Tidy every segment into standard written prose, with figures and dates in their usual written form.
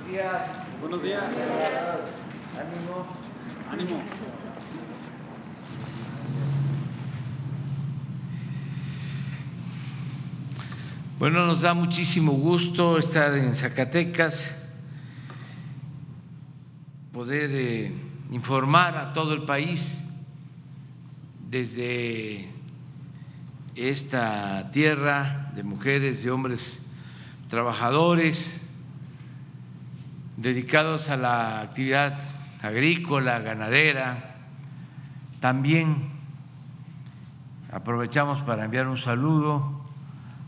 días. Buenos días. Ánimo. Ánimo. Bueno, nos da muchísimo gusto estar en Zacatecas, poder informar a todo el país desde esta tierra de mujeres y hombres trabajadores dedicados a la actividad agrícola, ganadera. También aprovechamos para enviar un saludo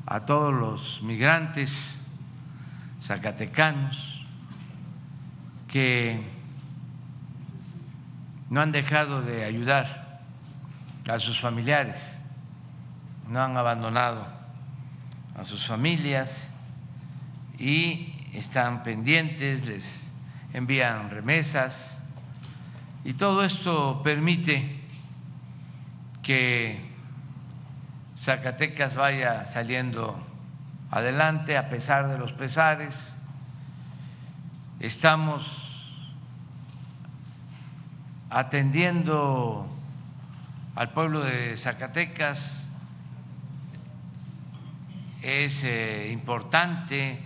a todos los migrantes zacatecanos que no han dejado de ayudar a sus familiares, no han abandonado a sus familias y están pendientes, les envían remesas, y todo esto permite que Zacatecas vaya saliendo adelante a pesar de los pesares. Estamos atendiendo al pueblo de Zacatecas. Es importante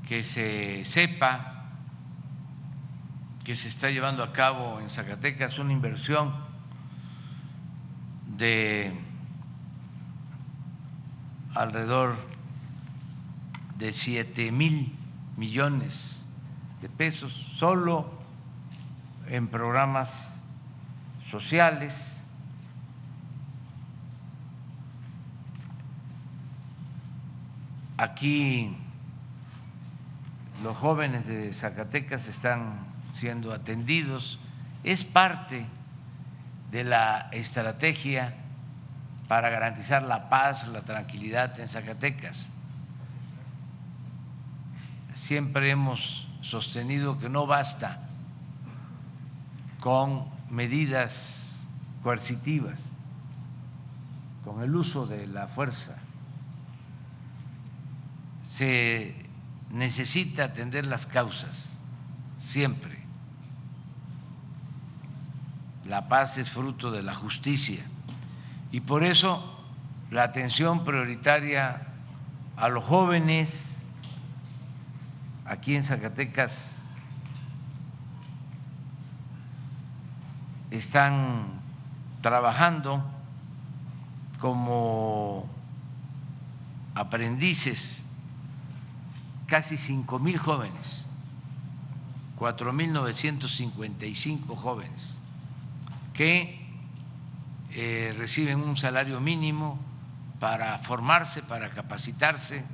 que se sepa que se está llevando a cabo en Zacatecas una inversión de alrededor de 7,000 millones de pesos solo en programas sociales. Aquí los jóvenes de Zacatecas están siendo atendidos. Es parte de la estrategia para garantizar la paz, la tranquilidad en Zacatecas. Siempre hemos sostenido que no basta con medidas coercitivas, con el uso de la fuerza. Se necesita atender las causas, siempre. La paz es fruto de la justicia y por eso la atención prioritaria a los jóvenes. Aquí en Zacatecas están trabajando como aprendices casi 5,000 jóvenes, 4,955 jóvenes que reciben un salario mínimo para formarse, para capacitarse,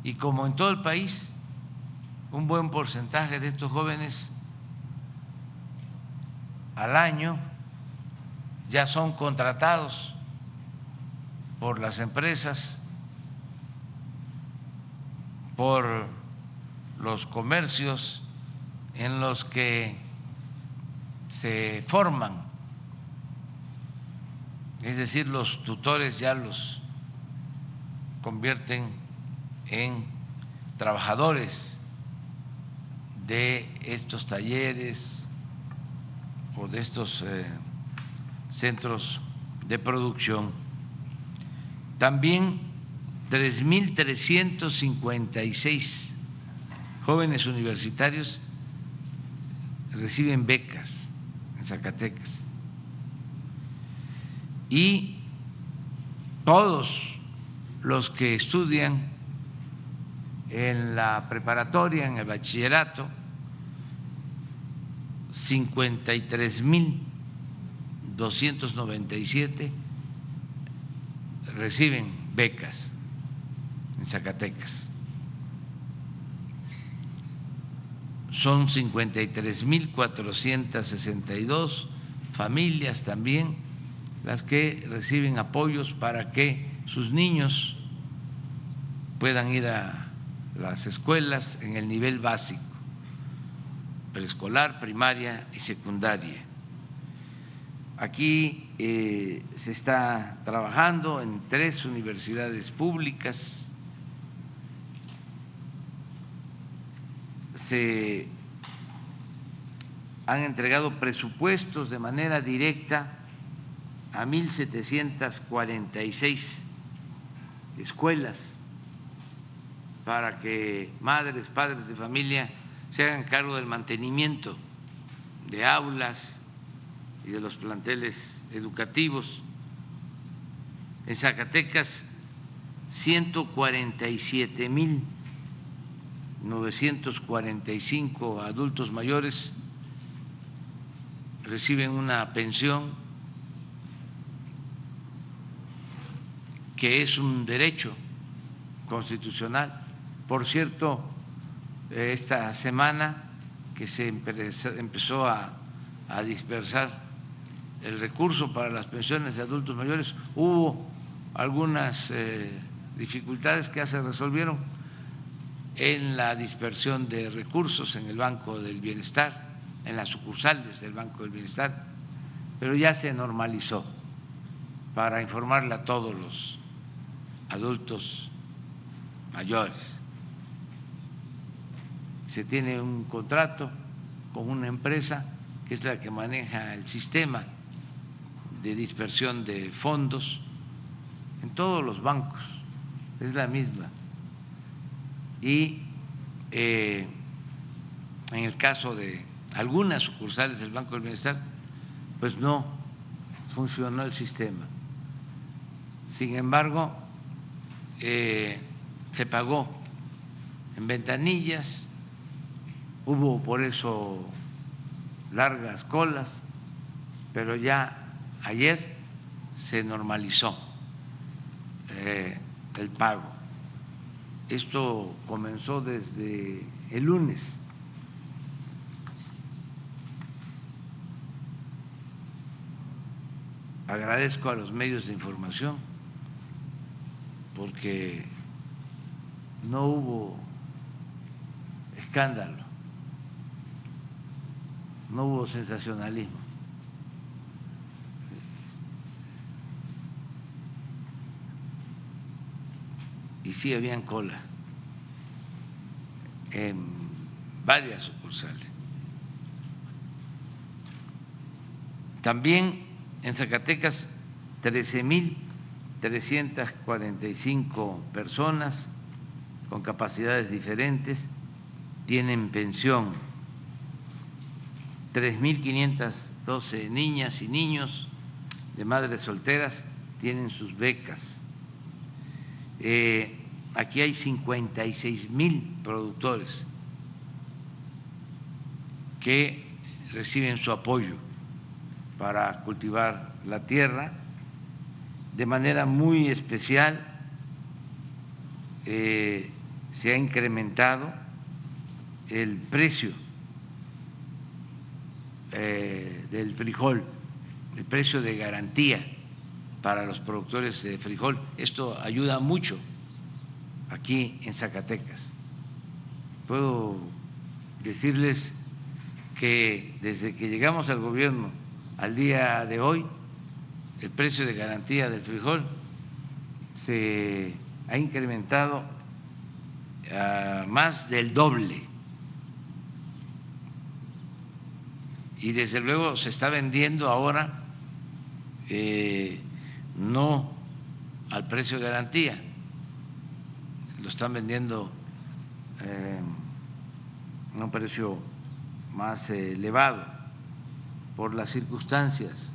y como en todo el país, un buen porcentaje de estos jóvenes al año ya son contratados por las empresas, por los comercios en los que se forman, es decir, los tutores ya los convierten en trabajadores de estos talleres o de estos centros de producción. También 3,356 jóvenes universitarios reciben becas en Zacatecas, y todos los que estudian en la preparatoria, en el bachillerato, 53,297 reciben becas en Zacatecas. Son 53,462 familias también las que reciben apoyos para que sus niños puedan ir a las escuelas en el nivel básico, preescolar, primaria y secundaria. Aquí se está trabajando en 3 universidades públicas se han entregado presupuestos de manera directa a 1,746 escuelas para que madres, padres de familia se hagan cargo del mantenimiento de aulas y de los planteles educativos. En Zacatecas, 147,945 adultos mayores reciben una pensión que es un derecho constitucional. Por cierto, esta semana que se empezó a dispersar el recurso para las pensiones de adultos mayores, hubo algunas dificultades que ya se resolvieron en la dispersión de recursos en el Banco del Bienestar, en las sucursales del Banco del Bienestar, pero ya se normalizó para informarle a todos los adultos mayores. Se tiene un contrato con una empresa que es la que maneja el sistema de dispersión de fondos en todos los bancos, es la misma. Y en el caso de algunas sucursales del Banco del Bienestar, pues no funcionó el sistema. Sin embargo, se pagó en ventanillas, hubo por eso largas colas, pero ya ayer se normalizó el pago. Esto comenzó desde el lunes. Agradezco a los medios de información porque no hubo escándalo, no hubo sensacionalismo. Y sí habían cola en varias sucursales. También en Zacatecas 13,345 personas con capacidades diferentes tienen pensión, 3,512 niñas y niños de madres solteras tienen sus becas. Aquí hay 56,000 productores que reciben su apoyo para cultivar la tierra. De manera muy especial se ha incrementado el precio del frijol, el precio de garantía para los productores de frijol. Esto ayuda mucho aquí en Zacatecas. Puedo decirles que desde que llegamos al gobierno al día de hoy, el precio de garantía del frijol se ha incrementado a más del doble. Y desde luego se está vendiendo ahora no al precio de garantía, lo están vendiendo a un precio más elevado por las circunstancias.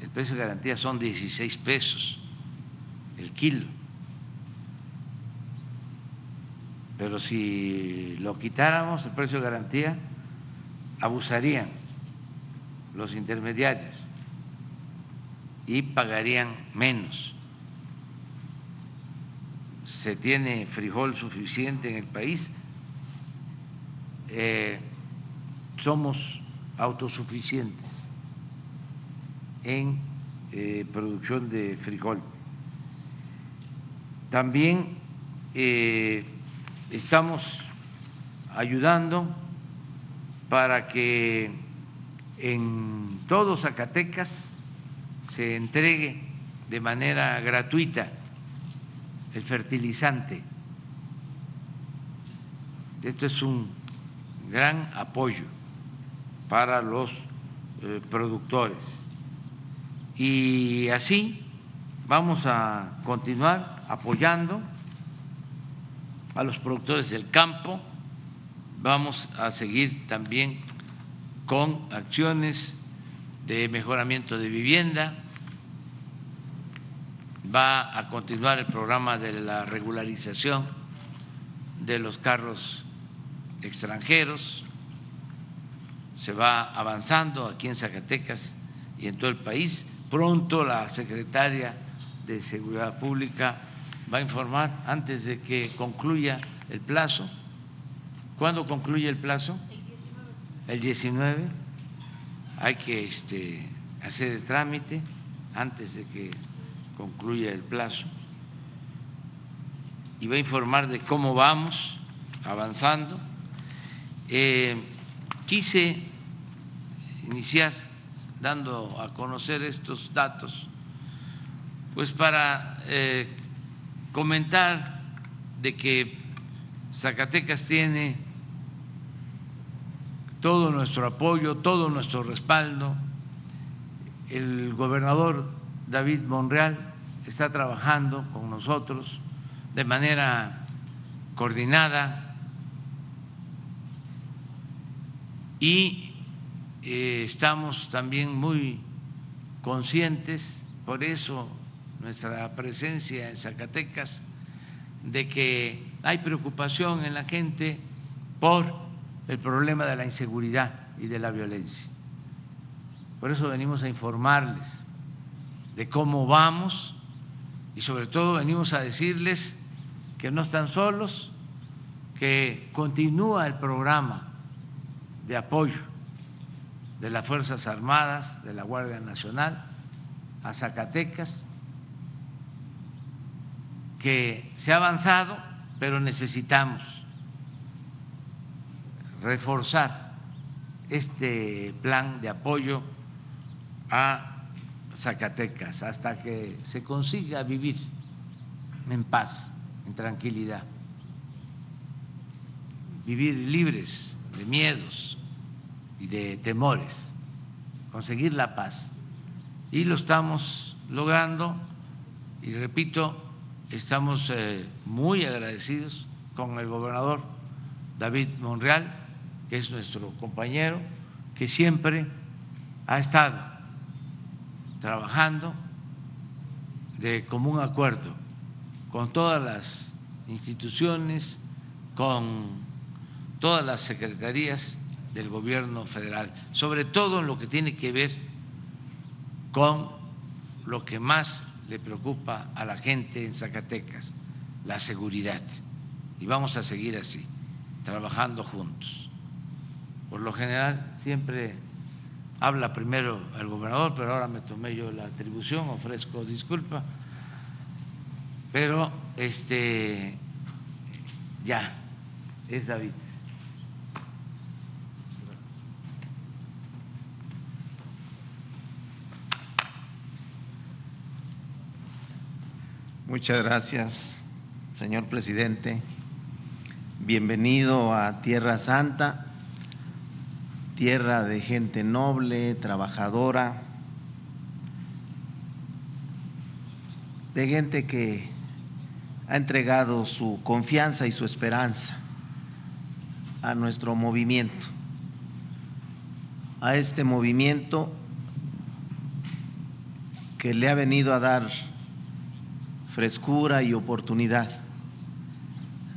El precio de garantía son 16 pesos el kilo, pero si lo quitáramos el precio de garantía, abusarían los intermediarios y pagarían menos. Se tiene frijol suficiente en el país, somos autosuficientes en producción de frijol. También estamos ayudando para que en todo Zacatecas se entregue de manera gratuita el fertilizante Esto es un gran apoyo para los productores. Y así vamos a continuar apoyando a los productores del campo, vamos a seguir también con acciones de mejoramiento de vivienda, va a continuar el programa de la regularización de los carros extranjeros, se va avanzando aquí en Zacatecas y en todo el país. Pronto la secretaria de Seguridad Pública va a informar antes de que concluya el plazo. ¿Cuándo concluye el plazo? El 19. Hay que hacer el trámite antes de que concluya el plazo y va a informar de cómo vamos avanzando. Quise iniciar dando a conocer estos datos, pues para comentar de que Zacatecas tiene todo nuestro apoyo, todo nuestro respaldo. El gobernador David Monreal está trabajando con nosotros de manera coordinada y estamos también muy conscientes, por eso nuestra presencia en Zacatecas, de que hay preocupación en la gente por el problema de la inseguridad y de la violencia. Por eso venimos a informarles de cómo vamos y sobre todo venimos a decirles que no están solos, que continúa el programa de apoyo de las Fuerzas Armadas, de la Guardia Nacional a Zacatecas, que se ha avanzado, pero necesitamos reforzar este plan de apoyo a Zacatecas hasta que se consiga vivir en paz, en tranquilidad, vivir libres de miedos y de temores, conseguir la paz. Y lo estamos logrando y repito, estamos muy agradecidos con el gobernador David Monreal, que es nuestro compañero, que siempre ha estado trabajando de común acuerdo con todas las instituciones, con todas las secretarías del gobierno federal, sobre todo en lo que tiene que ver con lo que más le preocupa a la gente en Zacatecas, la seguridad. Y vamos a seguir así, trabajando juntos. Por lo general siempre habla primero el gobernador, pero ahora me tomé yo la atribución, ofrezco disculpa, pero ya es David. Muchas gracias, señor presidente. Bienvenido a Tierra Santa, tierra de gente noble, trabajadora, de gente que ha entregado su confianza y su esperanza a nuestro movimiento, a este movimiento que le ha venido a dar frescura y oportunidad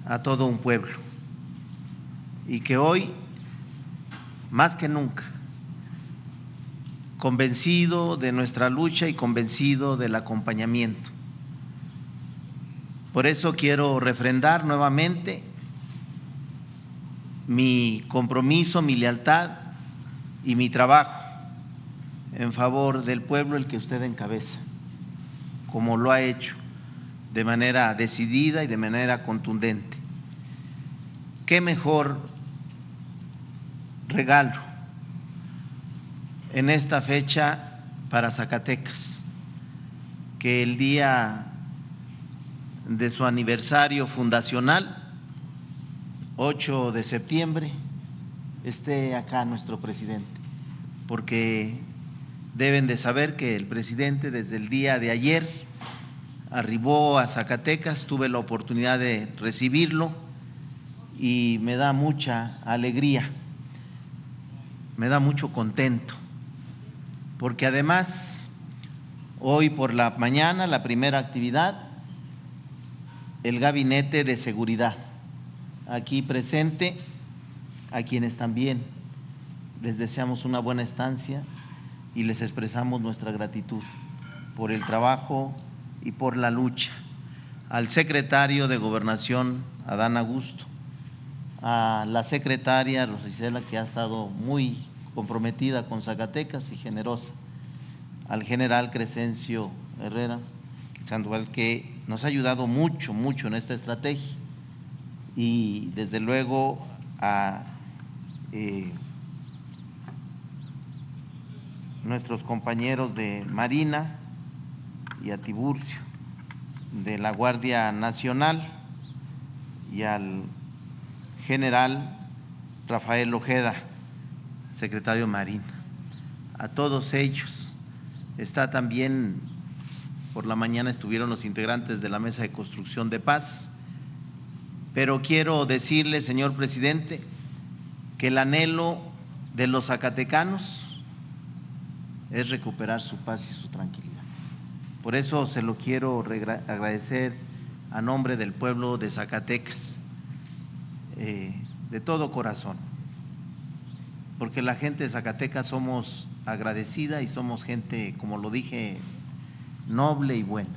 a todo un pueblo y que hoy, más que nunca, convencido de nuestra lucha y convencido del acompañamiento. Por eso quiero refrendar nuevamente mi compromiso, mi lealtad y mi trabajo en favor del pueblo el que usted encabeza, como lo ha hecho de manera decidida y de manera contundente. ¿Qué mejor regalo en esta fecha para Zacatecas que el día de su aniversario fundacional, 8 de septiembre esté acá nuestro presidente, porque deben de saber que el presidente desde el día de ayer arribó a Zacatecas, tuve la oportunidad de recibirlo y me da mucha alegría, me da mucho contento, porque además hoy por la mañana la primera actividad, el Gabinete de Seguridad, aquí presente, a quienes también les deseamos una buena estancia y les expresamos nuestra gratitud por el trabajo y por la lucha. Al secretario de Gobernación, Adán Augusto, a la secretaria Rosicela, que ha estado muy comprometida con Zacatecas y generosa, al general Crescencio Herrera Sandoval, que nos ha ayudado mucho, mucho en esta estrategia, y desde luego a nuestros compañeros de Marina y a Tiburcio de la Guardia Nacional y al general Rafael Ojeda, secretario de Marina. A todos ellos. Está también, por la mañana estuvieron los integrantes de la Mesa de Construcción de Paz, pero quiero decirle, señor presidente, que el anhelo de los zacatecanos es recuperar su paz y su tranquilidad. Por eso se lo quiero agradecer a nombre del pueblo de Zacatecas, de todo corazón, porque la gente de Zacatecas somos agradecida y somos gente, como lo dije, noble y buena,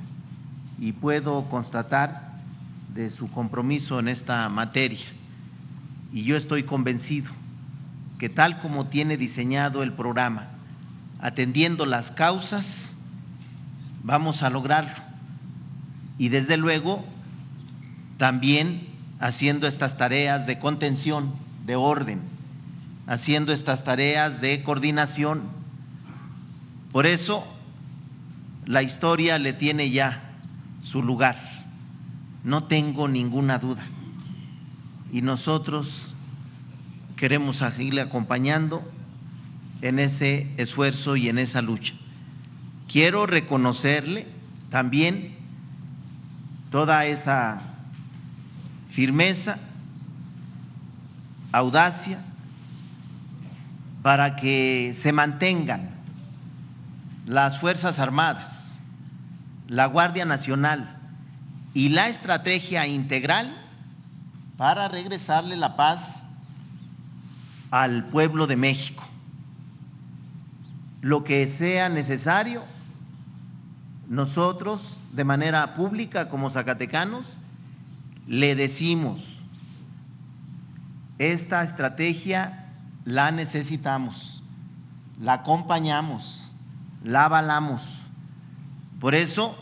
y puedo constatar de su compromiso en esta materia, y yo estoy convencido que tal como tiene diseñado el programa, atendiendo las causas, vamos a lograrlo, y desde luego también haciendo estas tareas de contención, de orden, haciendo estas tareas de coordinación. Por eso la historia le tiene ya su lugar, no tengo ninguna duda, y nosotros queremos seguirle acompañando en ese esfuerzo y en esa lucha. Quiero reconocerle también toda esa firmeza, audacia, para que se mantengan las Fuerzas Armadas, la Guardia Nacional y la estrategia integral para regresarle la paz al pueblo de México. Lo que sea necesario, nosotros de manera pública como zacatecanos le decimos, esta estrategia la necesitamos, la acompañamos, la avalamos. Por eso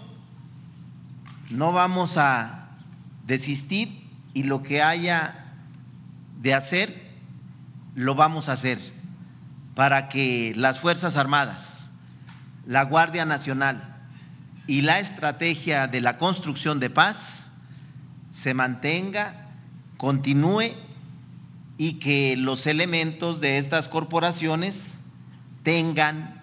no vamos a desistir y lo que haya de hacer, lo vamos a hacer para que las Fuerzas Armadas, la Guardia Nacional y la estrategia de la construcción de paz se mantenga, continúe, y que los elementos de estas corporaciones tengan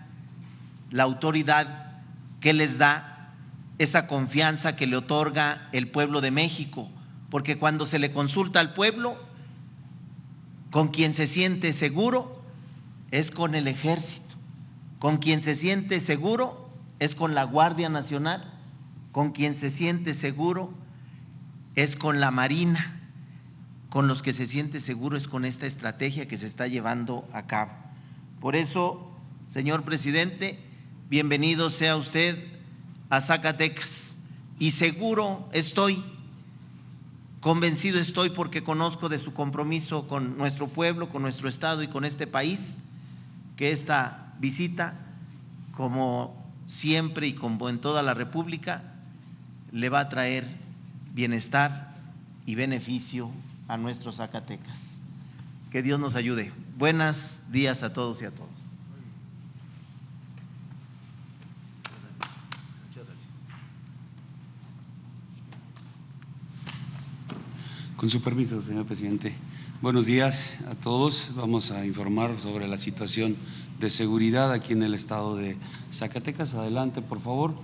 la autoridad que les da esa confianza que le otorga el pueblo de México, porque cuando se le consulta al pueblo, con quien se siente seguro es con el Ejército, con quien se siente seguro es con la Guardia Nacional, con quien se siente seguro es con la Marina, con los que se siente seguro es con esta estrategia que se está llevando a cabo. Por eso, señor presidente, bienvenido sea usted a Zacatecas, y seguro estoy, convencido estoy, porque conozco de su compromiso con nuestro pueblo, con nuestro estado y con este país, que esta visita, como siempre y como en toda la República, le va a traer bienestar y beneficio a nuestros Zacatecas. Que Dios nos ayude. Buenos días a todos y a todas. Con su permiso, señor presidente. Buenos días a todos. Vamos a informar sobre la situación de seguridad aquí en el estado de Zacatecas. Adelante, por favor.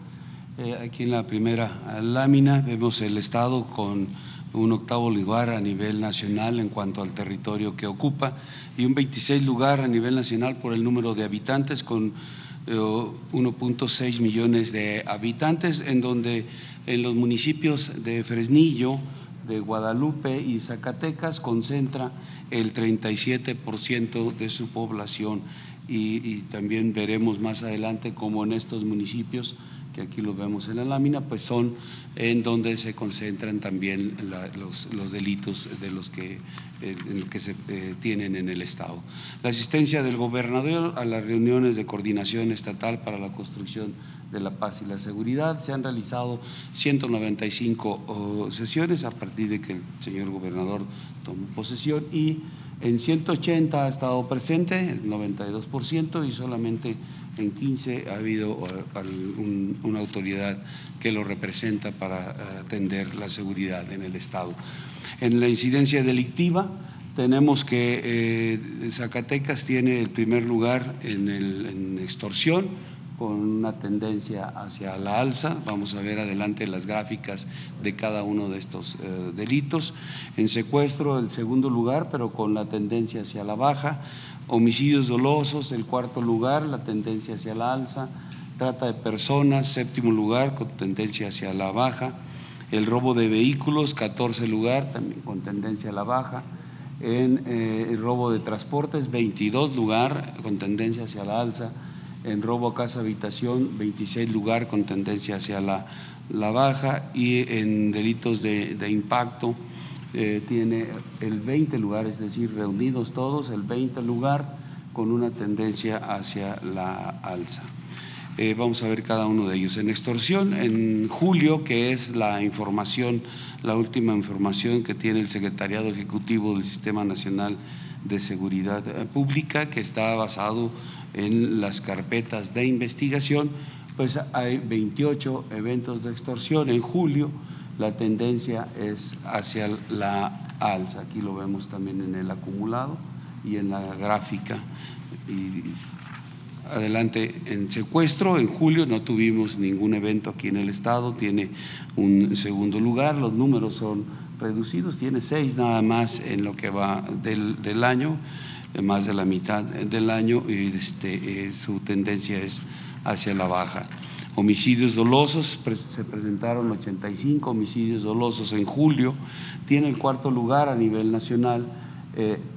Aquí en la primera lámina vemos el estado con un 8º lugar a nivel nacional en cuanto al territorio que ocupa y un 26 lugar a nivel nacional por el número de habitantes, con 1.6 millones de habitantes, en donde en los municipios de Fresnillo, de Guadalupe y Zacatecas concentra el 37% de su población y también veremos más adelante cómo en estos municipios, que aquí lo vemos en la lámina, pues son en donde se concentran también los delitos de los que se tienen en el estado. La asistencia del gobernador a las reuniones de coordinación estatal para la construcción de la paz y la seguridad. Se han realizado 195 sesiones a partir de que el señor gobernador tomó posesión y en 180 ha estado presente, el 92%, y solamente en 15 ha habido una autoridad que lo representa para atender la seguridad en el estado. En la incidencia delictiva tenemos que Zacatecas tiene el primer lugar en extorsión, con una tendencia hacia la alza. Vamos a ver adelante las gráficas de cada uno de estos delitos. En secuestro, el segundo lugar, pero con la tendencia hacia la baja. Homicidios dolosos, el 4º lugar, la tendencia hacia la alza. Trata de personas, 7º lugar, con tendencia hacia la baja. El robo de vehículos, 14 lugar, también con tendencia a la baja. En el robo de transportes, 22 lugar, con tendencia hacia la alza. En robo a casa habitación, 26 lugar, con tendencia hacia la baja, y en delitos de impacto tiene el 20 lugar, es decir, reunidos todos, el 20 lugar, con una tendencia hacia la alza. Vamos a ver cada uno de ellos. En extorsión, en julio, que es la información, la última información que tiene el Secretariado Ejecutivo del Sistema Nacional de Seguridad Pública, que está basado en las carpetas de investigación, pues hay 28 eventos de extorsión. En julio la tendencia es hacia la alza. Aquí lo vemos también en el acumulado y en la gráfica. Y adelante, en secuestro, en julio no tuvimos ningún evento aquí en el estado, tiene un segundo lugar, los números son reducidos, tiene 6 nada más en lo que va del año, más de la mitad del año, y su tendencia es hacia la baja. Homicidios dolosos, se presentaron 85 homicidios dolosos en julio, tiene el 4º lugar a nivel nacional,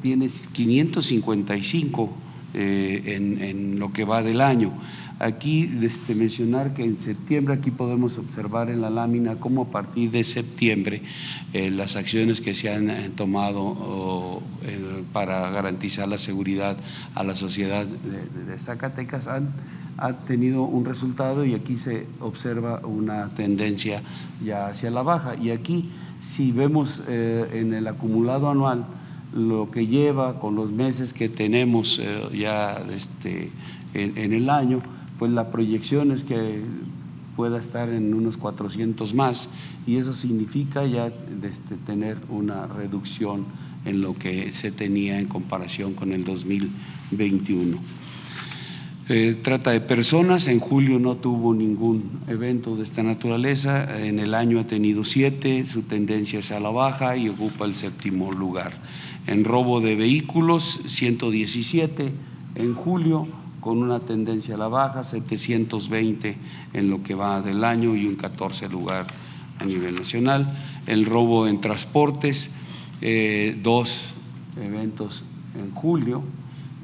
tiene 555 en lo que va del año. Aquí mencionar que en septiembre, aquí podemos observar en la lámina cómo a partir de septiembre las acciones que se han tomado para garantizar la seguridad a la sociedad de Zacatecas ha tenido un resultado, y aquí se observa una tendencia ya hacia la baja. Y aquí, si vemos en el acumulado anual lo que lleva con los meses que tenemos ya en el año, pues la proyección es que pueda estar en unos 400 más, y eso significa ya tener una reducción en lo que se tenía en comparación con el 2021. Trata de personas, en julio no tuvo ningún evento de esta naturaleza, en el año ha tenido 7, su tendencia es a la baja y ocupa el 7º lugar. En robo de vehículos, 117 en julio, con una tendencia a la baja, 720 en lo que va del año y un 14 lugar a nivel nacional. El robo en transportes, 2 eventos en julio,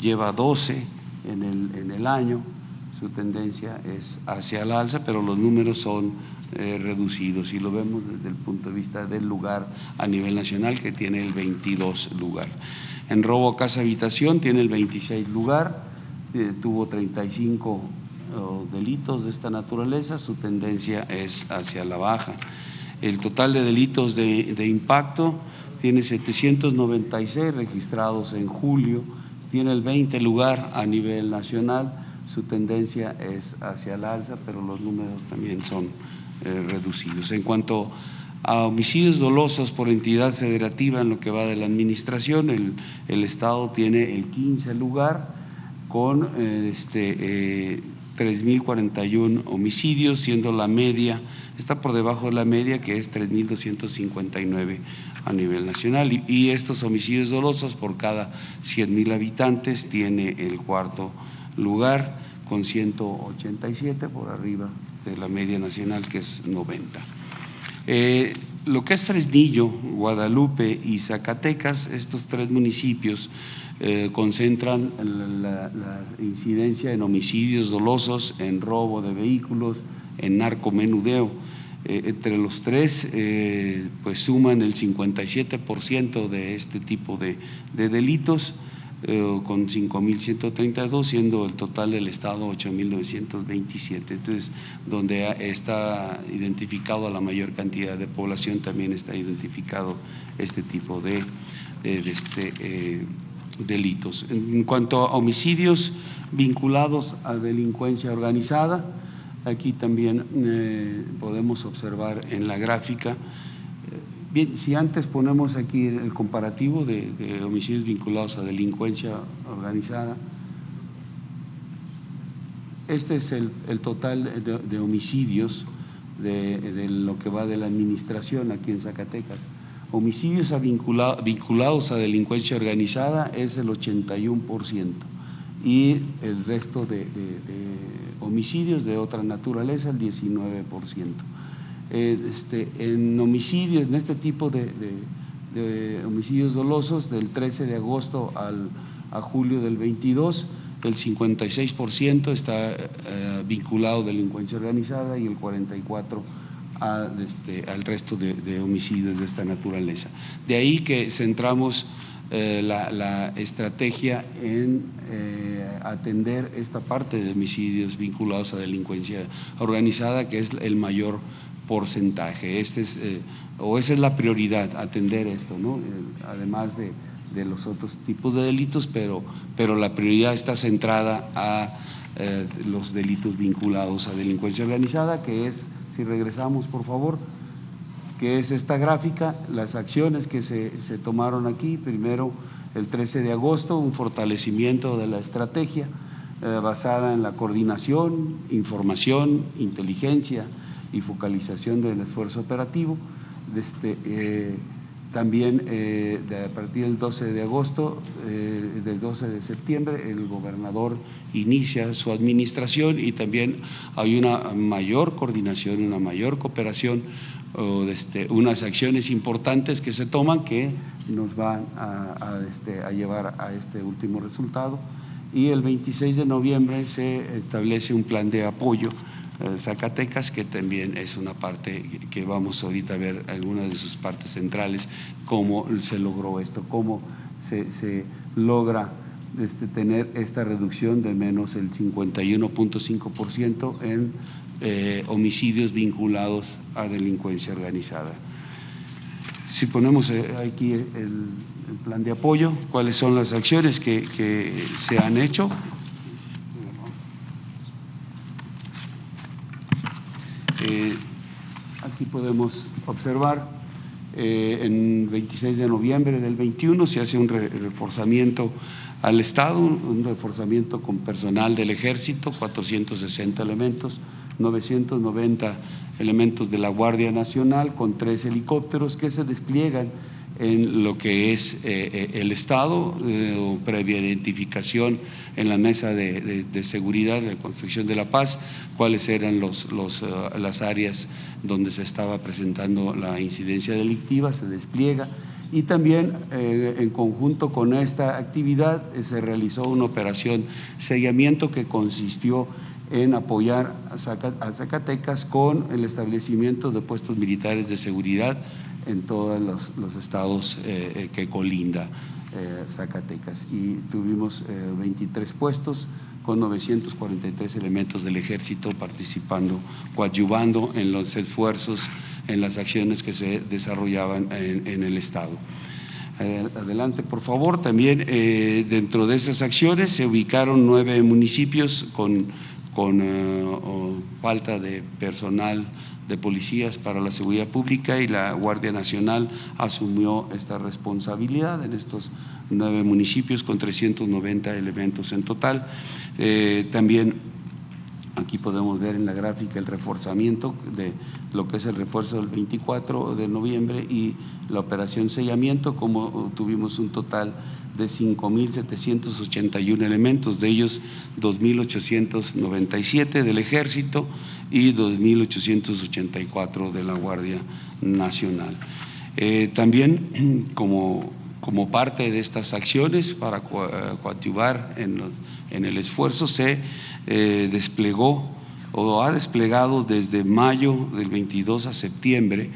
lleva 12 en el año, su tendencia es hacia la alza, pero los números son reducidos, y lo vemos desde el punto de vista del lugar a nivel nacional, que tiene el 22 lugar. En robo a casa habitación tiene el 26 lugar, tuvo 35 delitos de esta naturaleza, su tendencia es hacia la baja. El total de delitos de impacto tiene 796 registrados en julio, tiene el 20 lugar a nivel nacional, su tendencia es hacia la alza, pero los números también son reducidos. En cuanto A homicidios dolosos por entidad federativa en lo que va de la administración, el Estado tiene el 15 lugar con 3.041 homicidios, siendo la media, está por debajo de la media, que es 3.259 a nivel nacional. Y estos homicidios dolosos por cada 100.000 habitantes tiene el cuarto lugar con 187, por arriba de la media nacional, que es 90. Lo que es Fresnillo, Guadalupe y Zacatecas, estos tres municipios concentran la incidencia en homicidios dolosos, en robo de vehículos, en narcomenudeo. Entre los tres, pues suman el 57% de este tipo de delitos, con 5.132, siendo el total del Estado 8.927. Entonces, donde está identificado a la mayor cantidad de población, también está identificado este tipo de delitos. En cuanto a homicidios vinculados a delincuencia organizada, aquí también podemos observar en la gráfica. Bien, si antes ponemos aquí el comparativo de homicidios vinculados a delincuencia organizada, este es el total de homicidios de lo que va de la administración aquí en Zacatecas. Homicidios vinculados a delincuencia organizada es el 81% y el resto de homicidios de otra naturaleza el 19%. En homicidios, en este tipo de homicidios dolosos, del 13 de agosto a julio del 22, el 56% está vinculado a delincuencia organizada y el 44% al resto de homicidios de esta naturaleza. De ahí que centramos la estrategia en atender esta parte de homicidios vinculados a delincuencia organizada, que es el mayor porcentaje. Esa es la prioridad, atender esto, ¿no? Además de los otros tipos de delitos, pero la prioridad está centrada a los delitos vinculados a delincuencia organizada, que es, si regresamos por favor, que es esta gráfica, las acciones que se tomaron aquí. Primero, el 13 de agosto, un fortalecimiento de la estrategia basada en la coordinación, información, inteligencia y focalización del esfuerzo operativo. También a partir del 12 de agosto, del 12 de septiembre, el gobernador inicia su administración y también hay una mayor coordinación, una mayor cooperación, unas acciones importantes que se toman que nos van a llevar a este último resultado. Y el 26 de noviembre se establece un plan de apoyo Zacatecas, que también es una parte que vamos ahorita a ver algunas de sus partes centrales, cómo se logró esto, cómo se logra tener esta reducción de menos el 51.5% en homicidios vinculados a delincuencia organizada. Si ponemos aquí el plan de apoyo, cuáles son las acciones que se han hecho. Aquí podemos observar, en 26 de noviembre del 21 se hace un reforzamiento al Estado, un reforzamiento con personal del Ejército, 460 elementos, 990 elementos de la Guardia Nacional con 3 helicópteros que se despliegan en lo que es el Estado, previa identificación en la mesa de seguridad, de construcción de la paz, cuáles eran las áreas donde se estaba presentando la incidencia delictiva, se despliega. Y también en conjunto con esta actividad se realizó una operación seguimiento que consistió en apoyar a Zacatecas con el establecimiento de puestos militares de seguridad en todos los estados que colinda Zacatecas. Y tuvimos 23 puestos con 943 elementos del Ejército participando, coadyuvando en los esfuerzos, en las acciones que se desarrollaban en el Estado. Adelante, por favor. También dentro de esas acciones se ubicaron 9 municipios con con falta de personal de policías para la seguridad pública, y la Guardia Nacional asumió esta responsabilidad en estos 9 municipios con 390 elementos en total. También aquí podemos ver en la gráfica el reforzamiento de lo que es el refuerzo del 24 de noviembre y la operación sellamiento, como tuvimos un total de 5.781 elementos, de ellos 2.897 del Ejército y 2.884 de la Guardia Nacional. También como parte de estas acciones para coadyuvar en el esfuerzo, se desplegó o ha desplegado desde mayo del 22 a septiembre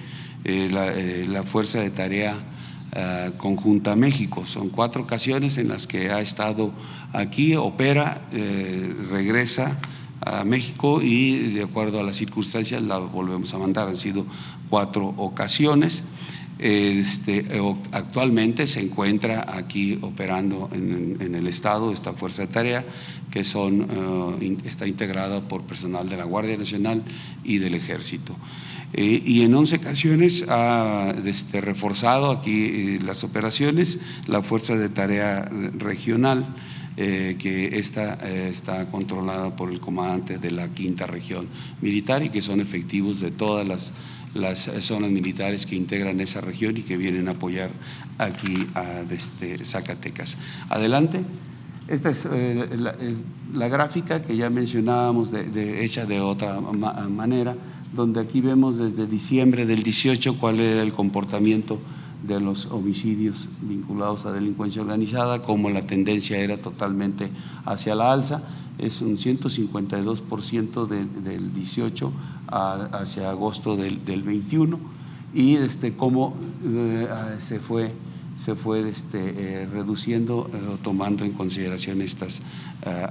la Fuerza de Tarea Conjunta México. Son 4 ocasiones en las que ha estado aquí, opera, regresa a México y de acuerdo a las circunstancias la volvemos a mandar. Han sido 4 ocasiones. Actualmente se encuentra aquí operando en el estado esta fuerza de tarea, que está integrada por personal de la Guardia Nacional y del Ejército. Y en 11 ocasiones ha reforzado aquí las operaciones la fuerza de tarea regional, que está controlada por el comandante de la 5ª Región Militar y que son efectivos de todas las zonas militares que integran esa región y que vienen a apoyar aquí a Zacatecas. Adelante. Esta es la gráfica que ya mencionábamos, hecha de otra manera, donde aquí vemos desde diciembre del 18 cuál era el comportamiento de los homicidios vinculados a delincuencia organizada, como la tendencia era totalmente hacia la alza. Es un 152% del 18 hacia agosto del 21, y cómo se fue reduciendo, tomando en consideración estas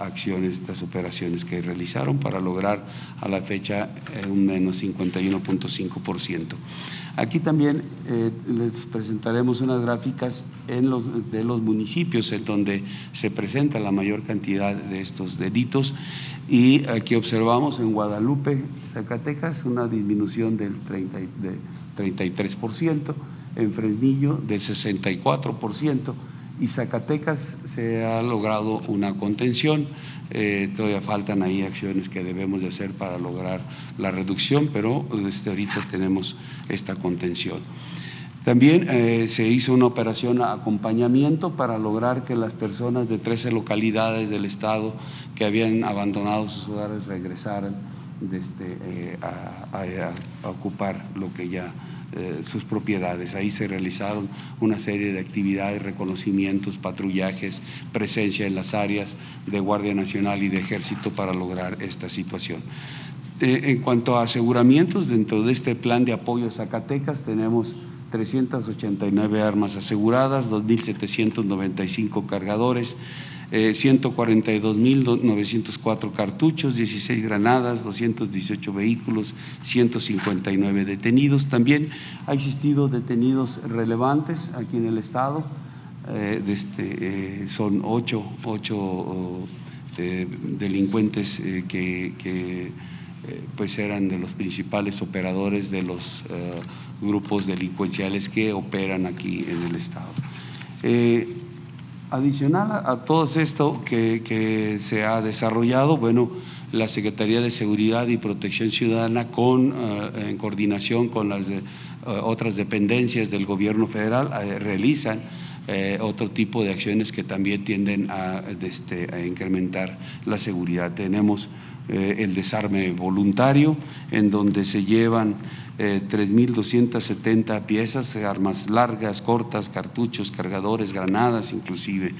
acciones, estas operaciones que realizaron para lograr a la fecha un menos 51.5%. Aquí también les presentaremos unas gráficas de los municipios en donde se presenta la mayor cantidad de estos delitos, y aquí observamos en Guadalupe, Zacatecas, una disminución del 33%, en Fresnillo de 64%, y Zacatecas se ha logrado una contención. Todavía faltan ahí acciones que debemos de hacer para lograr la reducción, pero desde ahorita tenemos esta contención. También se hizo una operación acompañamiento para lograr que las personas de 13 localidades del estado que habían abandonado sus hogares regresaran a ocupar lo que ya sus propiedades. Ahí se realizaron una serie de actividades, reconocimientos, patrullajes, presencia en las áreas de Guardia Nacional y de Ejército para lograr esta situación. En cuanto a aseguramientos, dentro de este plan de apoyo a Zacatecas tenemos 389 armas aseguradas, 2.795 cargadores, 142.904 cartuchos, 16 granadas, 218 vehículos, 159 detenidos. También ha existido detenidos relevantes aquí en el estado, son 8 delincuentes que pues eran de los principales operadores de los grupos delincuenciales que operan aquí en el estado. Adicional a todo esto que se ha desarrollado, bueno, la Secretaría de Seguridad y Protección Ciudadana en coordinación con las otras dependencias del gobierno federal realizan otro tipo de acciones que también tienden a incrementar la seguridad. Tenemos el desarme voluntario, en donde se llevan 3.270 piezas, armas largas, cortas, cartuchos, cargadores, granadas inclusive.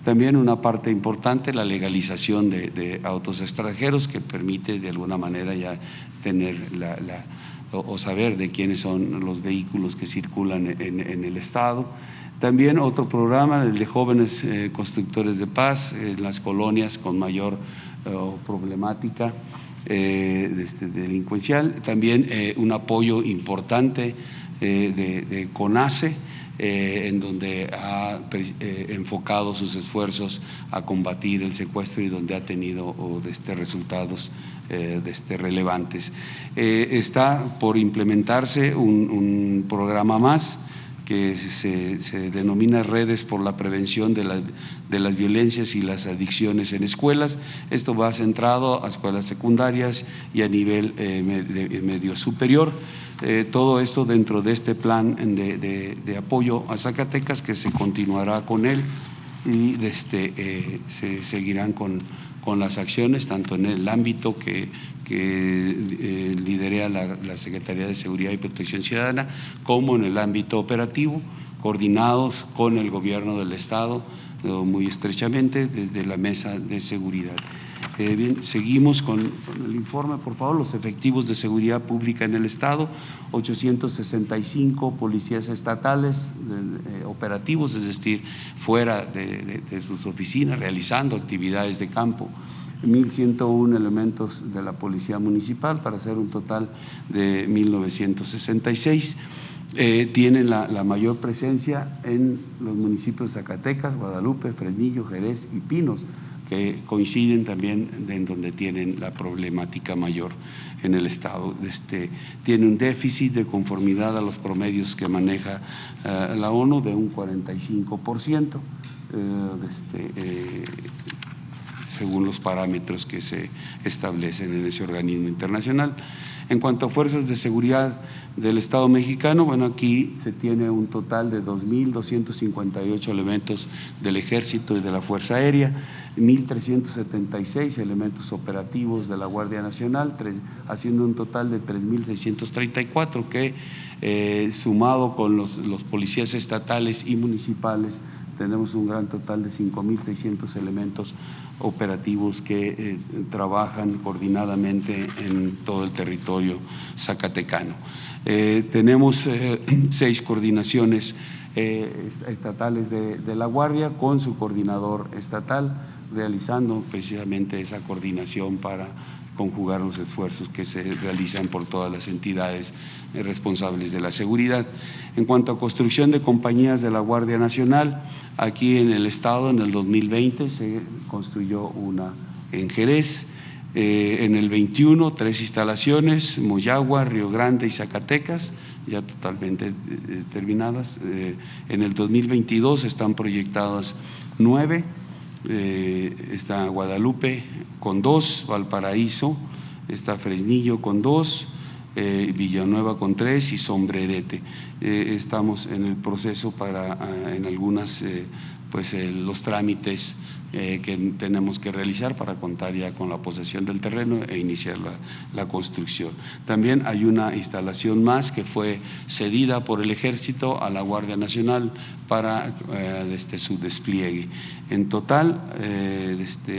También una parte importante, la legalización de autos extranjeros, que permite de alguna manera ya tener o saber de quiénes son los vehículos que circulan en el estado. También otro programa, el de jóvenes constructores de paz en las colonias con mayor problemática delincuencial. También un apoyo importante de CONACE en donde ha enfocado sus esfuerzos a combatir el secuestro y donde ha tenido resultados relevantes. Está por implementarse un programa más que se denomina Redes por la Prevención de las Violencias y las Adicciones en Escuelas. Esto va centrado a escuelas secundarias y a nivel medio superior. Todo esto dentro de este plan de apoyo a Zacatecas, que se continuará con él y se seguirán con las acciones, tanto en el ámbito que lidera la Secretaría de Seguridad y Protección Ciudadana, como en el ámbito operativo, coordinados con el Gobierno del Estado muy estrechamente desde la Mesa de Seguridad. Bien, seguimos con el informe, por favor. Los efectivos de seguridad pública en el Estado: 865 policías estatales operativos, es decir, fuera de sus oficinas, realizando actividades de campo. 1.101 elementos de la Policía Municipal, para hacer un total de 1.966. Tienen la mayor presencia en los municipios de Zacatecas, Guadalupe, Fresnillo, Jerez y Pinos, que coinciden también en donde tienen la problemática mayor en el Estado. Tiene un déficit de conformidad a los promedios que maneja la ONU de un 45%, según los parámetros que se establecen en ese organismo internacional. En cuanto a fuerzas de seguridad del Estado mexicano, bueno, aquí se tiene un total de 2.258 elementos del Ejército y de la Fuerza Aérea, 1.376 elementos operativos de la Guardia Nacional, haciendo un total de 3.634 que, sumado con los policías estatales y municipales, tenemos un gran total de 5.600 elementos operativos que trabajan coordinadamente en todo el territorio zacatecano. Tenemos 6 coordinaciones estatales de la Guardia con su coordinador estatal, realizando precisamente esa coordinación para conjugar los esfuerzos que se realizan por todas las entidades responsables de la seguridad. En cuanto a construcción de compañías de la Guardia Nacional, aquí en el Estado en el 2020 se construyó una en Jerez, en el 21 3 instalaciones, Moyagua, Río Grande y Zacatecas, ya totalmente terminadas. En el 2022 están proyectadas 9. Está Guadalupe con 2, Valparaíso, está Fresnillo con 2, Villanueva con 3 y Sombrerete. Estamos en el proceso para en algunas los trámites que tenemos que realizar para contar ya con la posesión del terreno e iniciar la construcción. También hay una instalación más que fue cedida por el Ejército a la Guardia Nacional para su despliegue. En total,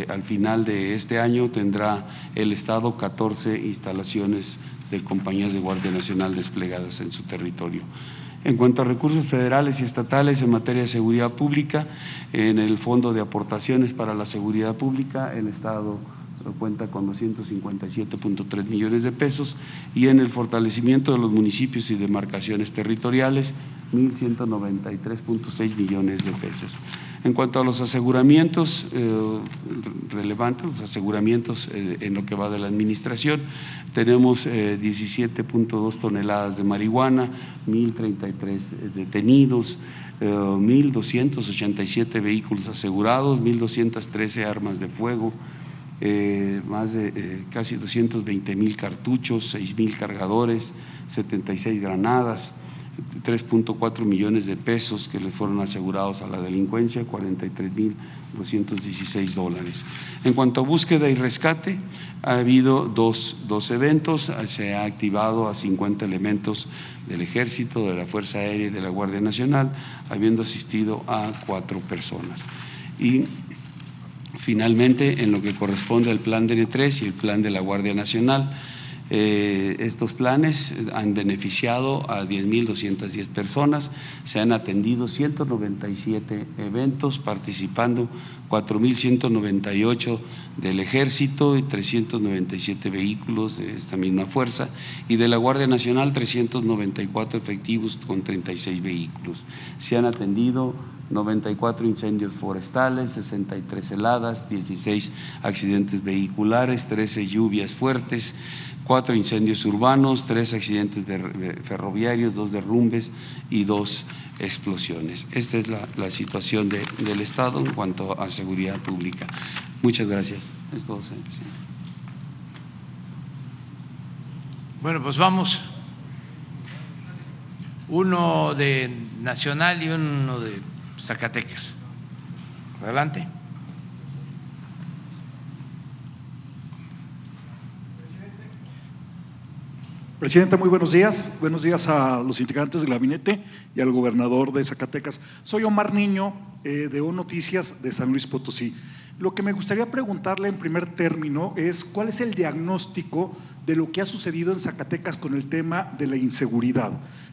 al final de este año tendrá el Estado 14 instalaciones de compañías de Guardia Nacional desplegadas en su territorio. En cuanto a recursos federales y estatales en materia de seguridad pública, en el Fondo de Aportaciones para la Seguridad Pública, el Estado cuenta con 257.3 millones de pesos, y en el fortalecimiento de los municipios y demarcaciones territoriales, 1.193.6 millones de pesos. En cuanto a los aseguramientos relevantes, los aseguramientos en lo que va de la administración, tenemos 17.2 toneladas de marihuana, 1.033 detenidos, 1.287 vehículos asegurados, 1.213 armas de fuego, más de casi 220,000 cartuchos, 6,000 cargadores, 76 granadas, 3.4 millones de pesos que le fueron asegurados a la delincuencia, 43.216 dólares. En cuanto a búsqueda y rescate, ha habido dos eventos. Se ha activado a 50 elementos del Ejército, de la Fuerza Aérea y de la Guardia Nacional, habiendo asistido a 4 personas. Y finalmente, en lo que corresponde al plan DN3 y el plan de la Guardia Nacional, Estos planes han beneficiado a 10.210 personas, se han atendido 197 eventos, participando 4.198 del Ejército y 397 vehículos de esta misma fuerza, y de la Guardia Nacional 394 efectivos con 36 vehículos. Se han atendido 94 incendios forestales, 63 heladas, 16 accidentes vehiculares, 13 lluvias fuertes, 4 incendios urbanos, 3 accidentes ferroviarios, 2 derrumbes y 2 explosiones. Esta es la situación del Estado en cuanto a seguridad pública. Muchas gracias. Es todo, señor presidente. Bueno, pues vamos. Uno de Nacional y uno de Zacatecas. Adelante. Presidente, muy buenos días. Buenos días a los integrantes del gabinete y al gobernador de Zacatecas. Soy Omar Niño, de O Noticias de San Luis Potosí. Lo que me gustaría preguntarle en primer término es cuál es el diagnóstico de lo que ha sucedido en Zacatecas con el tema de la inseguridad.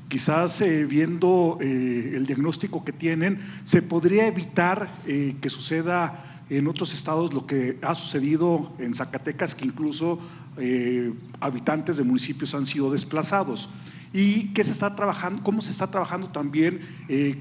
Quizás viendo el diagnóstico que tienen, se podría evitar que suceda en otros estados lo que ha sucedido en Zacatecas, que incluso habitantes de municipios han sido desplazados. ¿Y qué se está trabajando, cómo se está trabajando también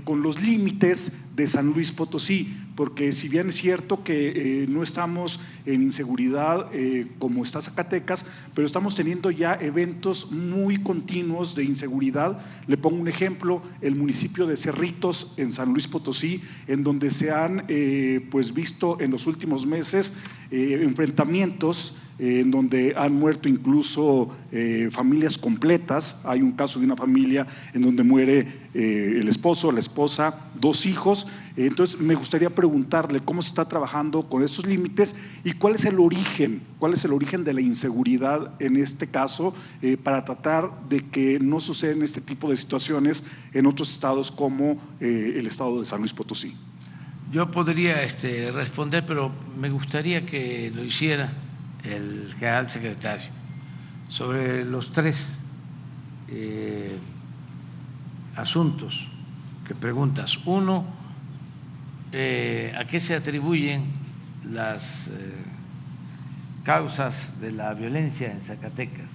con los límites de San Luis Potosí? Porque si bien es cierto que no estamos en inseguridad como está Zacatecas, pero estamos teniendo ya eventos muy continuos de inseguridad. Le pongo un ejemplo, el municipio de Cerritos en San Luis Potosí, en donde se han pues visto en los últimos meses enfrentamientos en donde han muerto incluso familias completas. Hay un caso de una familia en donde muere el esposo, la esposa, 2 hijos. Entonces me gustaría preguntarle cómo se está trabajando con estos límites y cuál es el origen de la inseguridad en este caso, para tratar de que no sucedan este tipo de situaciones en otros estados como el estado de San Luis Potosí. Yo podría responder, pero me gustaría que lo hiciera el general secretario sobre los 3 asuntos que preguntas. Uno, ¿a qué se atribuyen las causas de la violencia en Zacatecas?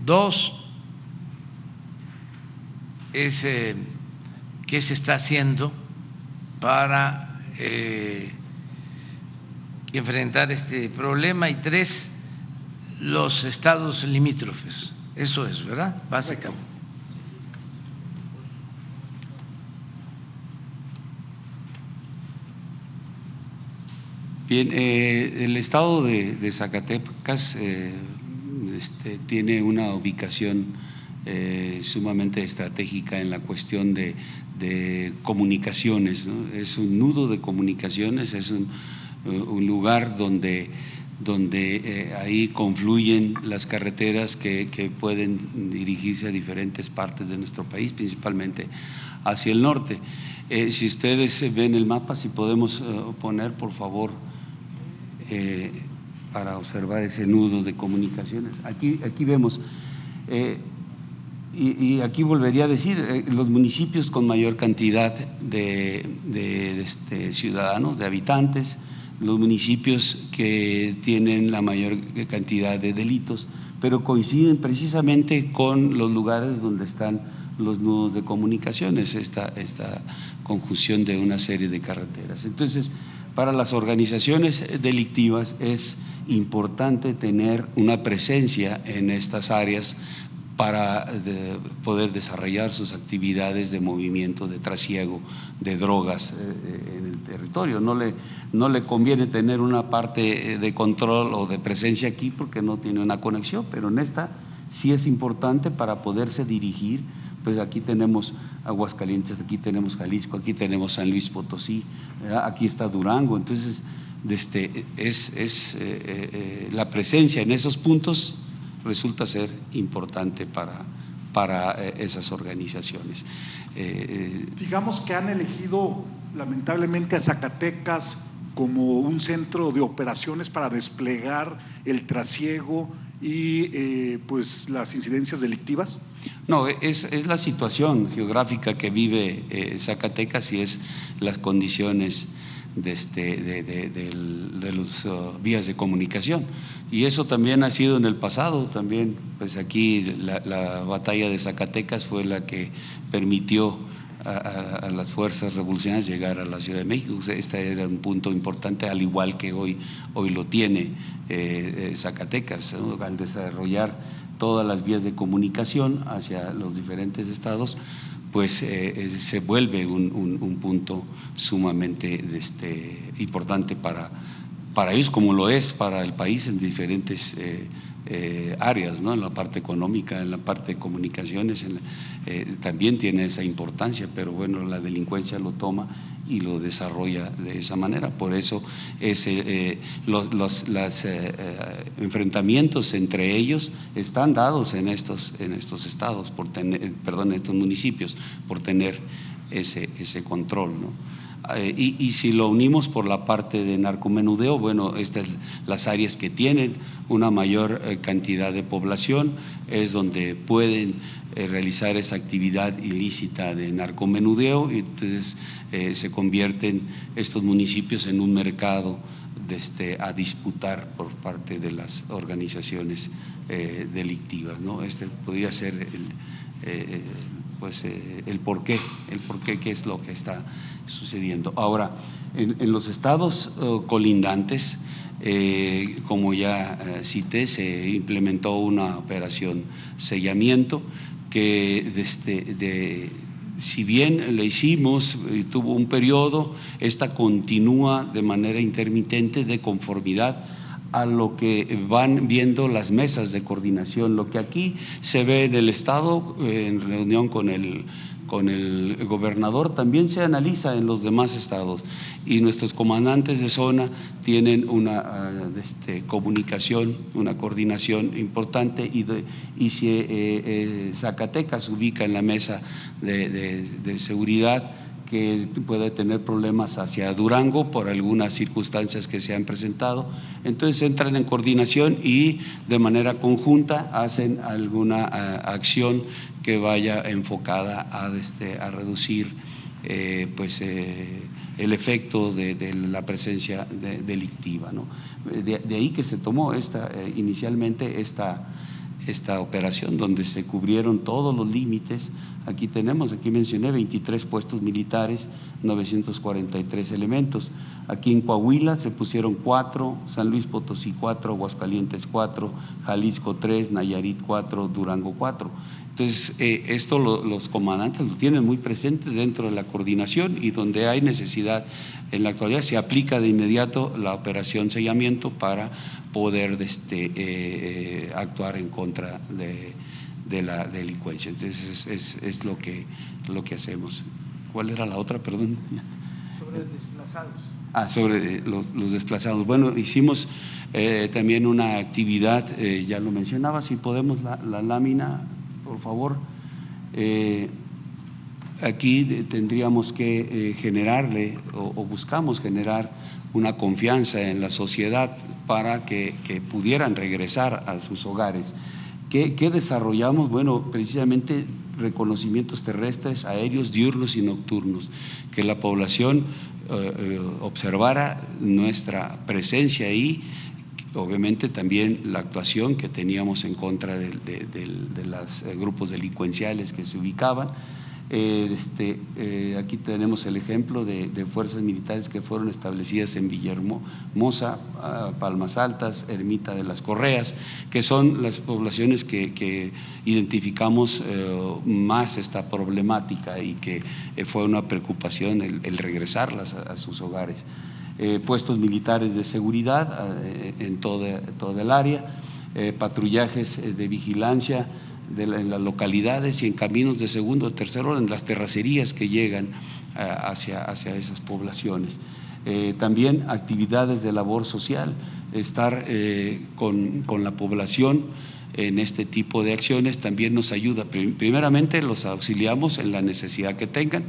2, ¿qué se está haciendo para enfrentar este problema? Y 3, los estados limítrofes. Eso es, ¿verdad? Básicamente. Bien, el estado de Zacatecas tiene una ubicación sumamente estratégica en la cuestión de comunicaciones, ¿no? Es un nudo de comunicaciones, es un lugar donde ahí confluyen las carreteras que pueden dirigirse a diferentes partes de nuestro país, principalmente hacia el norte. Si ustedes ven el mapa, si podemos poner, por favor, para observar ese nudo de comunicaciones. Aquí vemos, y aquí volvería a decir, los municipios con mayor cantidad de ciudadanos, de habitantes, los municipios que tienen la mayor cantidad de delitos, pero coinciden precisamente con los lugares donde están los nudos de comunicaciones, esta conjunción de una serie de carreteras. Entonces, para las organizaciones delictivas es importante tener una presencia en estas áreas para poder desarrollar sus actividades de movimiento, de trasiego de drogas en el territorio. No le conviene tener una parte de control o de presencia aquí porque no tiene una conexión, pero en esta sí es importante para poderse dirigir. Pues aquí tenemos Aguascalientes, aquí tenemos Jalisco, aquí tenemos San Luis Potosí, aquí está Durango. Entonces, la presencia en esos puntos resulta ser importante para esas organizaciones. Digamos que han elegido lamentablemente a Zacatecas como un centro de operaciones para desplegar el trasiego y pues las incidencias delictivas? No, es la situación geográfica que vive Zacatecas y es las condiciones de las vías de comunicación. Y eso también ha sido en el pasado, también pues aquí la batalla de Zacatecas fue la que permitió a las fuerzas revolucionarias llegar a la Ciudad de México. Este era un punto importante, al igual que hoy lo tiene Zacatecas, ¿no? Al desarrollar todas las vías de comunicación hacia los diferentes estados, pues se vuelve un punto sumamente importante para ellos, como lo es para el país en diferentes áreas, ¿no? En la parte económica, en la parte de comunicaciones, también tiene esa importancia, pero bueno, la delincuencia lo toma y lo desarrolla de esa manera. Por eso los enfrentamientos entre ellos están dados en estos estados, en estos municipios, por tener ese control, ¿no? Y si lo unimos por la parte de narcomenudeo, bueno, estas las áreas que tienen una mayor cantidad de población es donde pueden realizar esa actividad ilícita de narcomenudeo, y entonces se convierten estos municipios en un mercado a disputar por parte de las organizaciones delictivas, ¿no? Podría ser el porqué, qué es lo que está sucediendo. Ahora, en los estados colindantes, como ya cité, se implementó una operación sellamiento que si bien le hicimos, tuvo un periodo, esta continúa de manera intermitente de conformidad a lo que van viendo las mesas de coordinación. Lo que aquí se ve en el Estado, en reunión con el gobernador, también se analiza en los demás estados, y nuestros comandantes de zona tienen una comunicación, una coordinación importante, y si Zacatecas ubica en la mesa de seguridad que puede tener problemas hacia Durango por algunas circunstancias que se han presentado, entonces entran en coordinación y de manera conjunta hacen alguna acción que vaya enfocada a reducir el efecto de la presencia delictiva, ¿no? De ahí que se tomó inicialmente esta operación, donde se cubrieron todos los límites. Aquí mencioné 23 puestos militares, 943 elementos. Aquí en Coahuila se pusieron 4, San Luis Potosí 4, Aguascalientes 4, Jalisco 3, Nayarit 4, Durango 4. Entonces, esto los comandantes lo tienen muy presente dentro de la coordinación, y donde hay necesidad en la actualidad se aplica de inmediato la operación sellamiento para poder actuar en contra de la delincuencia. Entonces, es lo que hacemos. ¿Cuál era la otra? Perdón. Sobre desplazados. Sobre los desplazados. Bueno, hicimos también una actividad, ya lo mencionaba, si podemos la lámina, por favor. Aquí tendríamos que generarle o buscamos generar una confianza en la sociedad para que pudieran regresar a sus hogares. ¿Qué desarrollamos? Bueno, precisamente reconocimientos terrestres, aéreos, diurnos y nocturnos, que la población observara nuestra presencia ahí. Obviamente también la actuación que teníamos en contra de los grupos delincuenciales que se ubicaban. Aquí tenemos el ejemplo de fuerzas militares que fueron establecidas en Villahermosa, Palmas Altas, Ermita de las Correas, que son las poblaciones que identificamos más esta problemática, y que fue una preocupación el regresarlas a sus hogares. Puestos militares de seguridad en toda el área, patrullajes de vigilancia en las localidades y en caminos de segundo o tercer orden, en las terracerías que llegan hacia esas poblaciones. También actividades de labor social, estar con la población en este tipo de acciones también nos ayuda. Primeramente los auxiliamos en la necesidad que tengan,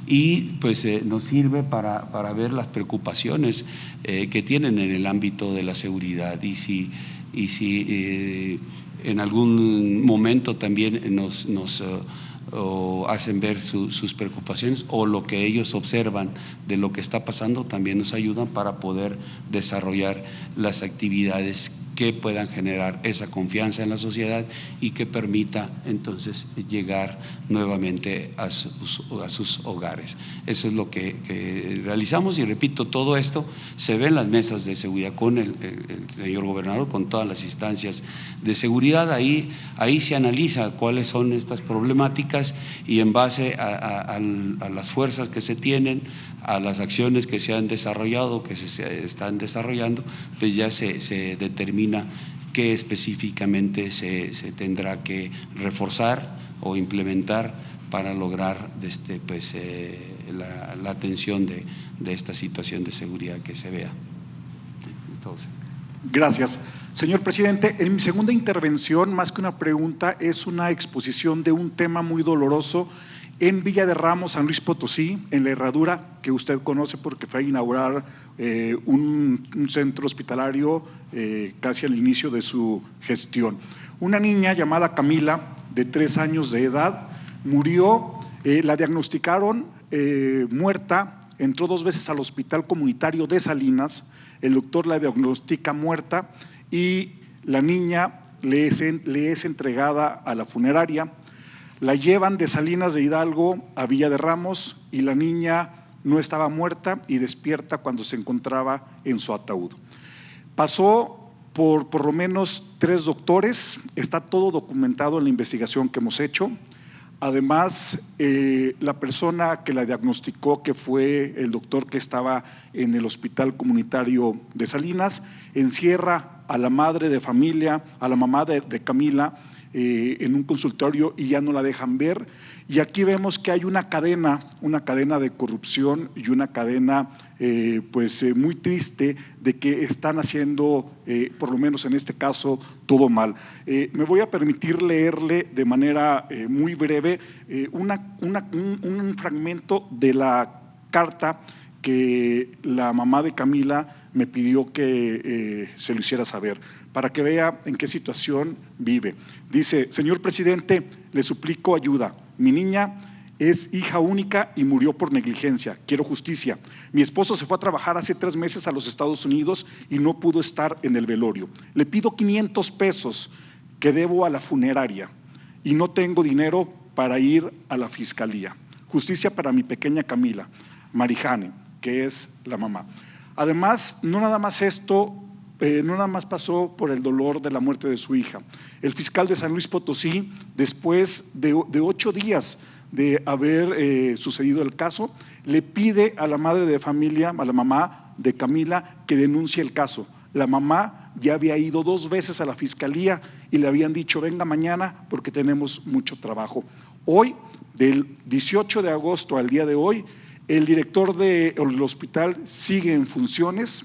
y pues nos sirve para ver las preocupaciones que tienen en el ámbito de la seguridad, y si y si en algún momento también nos o hacen ver sus preocupaciones o lo que ellos observan de lo que está pasando, también nos ayudan para poder desarrollar las actividades que puedan generar esa confianza en la sociedad y que permita entonces llegar nuevamente a sus hogares. Eso es lo que realizamos y repito, todo esto se ve en las mesas de seguridad con el señor gobernador, con todas las instancias de seguridad. Ahí se analiza cuáles son estas problemáticas y en base a las fuerzas que se tienen, a las acciones que se han desarrollado, que se están desarrollando, pues ya se determina qué específicamente se tendrá que reforzar o implementar para lograr la atención de esta situación de seguridad que se vea. Entonces. Gracias. Señor presidente, en mi segunda intervención, más que una pregunta, es una exposición de un tema muy doloroso en Villa de Ramos, San Luis Potosí, en la Herradura, que usted conoce porque fue a inaugurar un centro hospitalario casi al inicio de su gestión. Una niña llamada Camila, de 3 años de edad, murió, la diagnosticaron muerta, entró 2 veces al hospital comunitario de Salinas, el doctor la diagnostica muerta y la niña le es entregada a la funeraria. La llevan de Salinas de Hidalgo a Villa de Ramos y la niña no estaba muerta y despierta cuando se encontraba en su ataúd. Pasó por lo menos 3 doctores, está todo documentado en la investigación que hemos hecho. Además, la persona que la diagnosticó, que fue el doctor que estaba en el hospital comunitario de Salinas, encierra a la madre de familia, a la mamá de Camila, en un consultorio y ya no la dejan ver. Y aquí vemos que hay una cadena de corrupción y una cadena muy triste de que están haciendo, por lo menos en este caso, todo mal. Me voy a permitir leerle de manera muy breve un fragmento de la carta que la mamá de Camila me pidió que se lo hiciera saber, para que vea en qué situación vive. Dice: señor presidente, le suplico ayuda. Mi niña es hija única y murió por negligencia. Quiero justicia. Mi esposo se fue a trabajar hace 3 meses a los Estados Unidos y no pudo estar en el velorio. Le pido 500 pesos que debo a la funeraria y no tengo dinero para ir a la fiscalía. Justicia para mi pequeña Camila, Marijane, que es la mamá. Además, no nada más esto, no nada más pasó por el dolor de la muerte de su hija. El fiscal de San Luis Potosí, después de 8 días de haber sucedido el caso, le pide a la madre de familia, a la mamá de Camila, que denuncie el caso. La mamá ya había ido 2 veces a la fiscalía y le habían dicho: venga mañana porque tenemos mucho trabajo. Hoy, del 18 de agosto al día de hoy, el director del hospital sigue en funciones.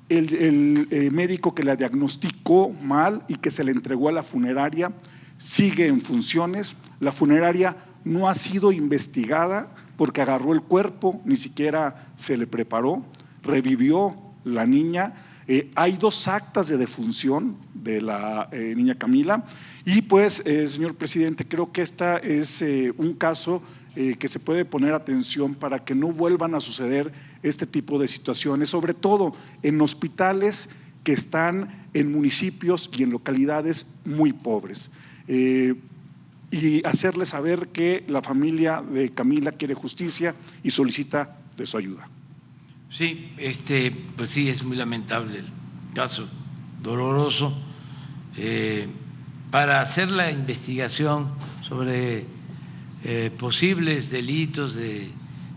El médico que la diagnosticó mal y que se le entregó a la funeraria sigue en funciones. La funeraria no ha sido investigada porque agarró el cuerpo, ni siquiera se le preparó, revivió la niña. Hay 2 actas de defunción de la niña Camila y señor presidente, creo que esta es un caso que se puede poner atención para que no vuelvan a suceder este tipo de situaciones, sobre todo en hospitales que están en municipios y en localidades muy pobres. Y hacerles saber que la familia de Camila quiere justicia y solicita de su ayuda. Sí, pues sí, es muy lamentable el caso, doloroso. Para hacer la investigación sobre posibles delitos de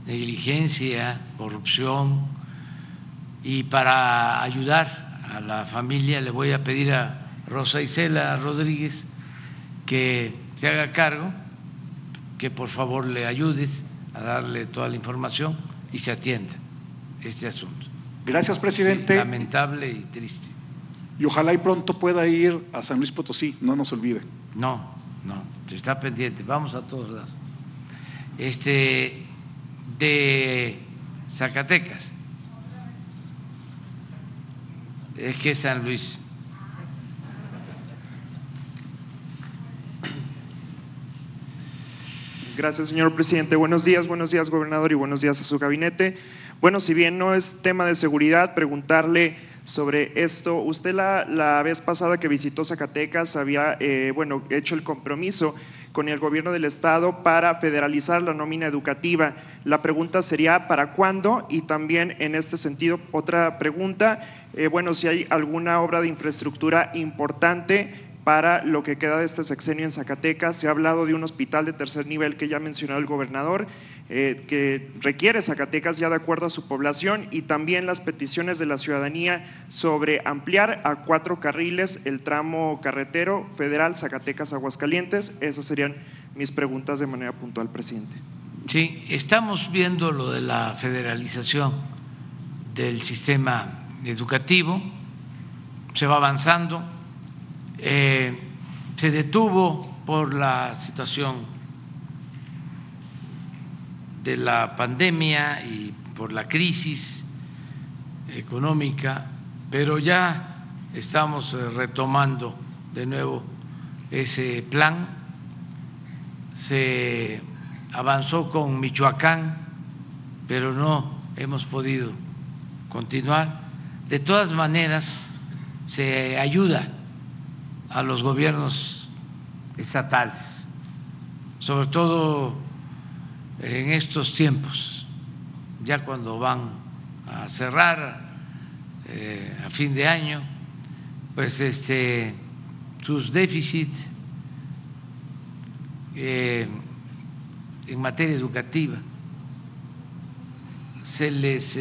negligencia, corrupción, y para ayudar a la familia le voy a pedir a Rosa Isela Rodríguez que se haga cargo, que por favor le ayudes a darle toda la información y se atienda este asunto. Gracias, presidente. Lamentable y triste. Y ojalá y pronto pueda ir a San Luis Potosí, no nos olvide. No, está pendiente, vamos a todos lados. De Zacatecas, es que San Luis. Gracias, señor presidente. Buenos días, gobernador, y buenos días a su gabinete. Bueno, si bien no es tema de seguridad, preguntarle sobre esto. Usted la vez pasada que visitó Zacatecas había hecho el compromiso con el gobierno del estado para federalizar la nómina educativa. La pregunta sería ¿para cuándo? Y también en este sentido, otra pregunta, si hay alguna obra de infraestructura importante para lo que queda de este sexenio en Zacatecas. Se ha hablado de un hospital de tercer nivel que ya mencionó el gobernador, que requiere Zacatecas ya de acuerdo a su población, y también las peticiones de la ciudadanía sobre ampliar a 4 carriles el tramo carretero federal Zacatecas-Aguascalientes. Esas serían mis preguntas de manera puntual, presidente. Sí, estamos viendo lo de la federalización del sistema educativo, se va avanzando. Se detuvo por la situación de la pandemia y por la crisis económica, pero ya estamos retomando de nuevo ese plan. Se avanzó con Michoacán, pero no hemos podido continuar. De todas maneras, se ayuda a los gobiernos estatales, sobre todo en estos tiempos, ya cuando van a cerrar a fin de año, pues sus déficits en materia educativa se les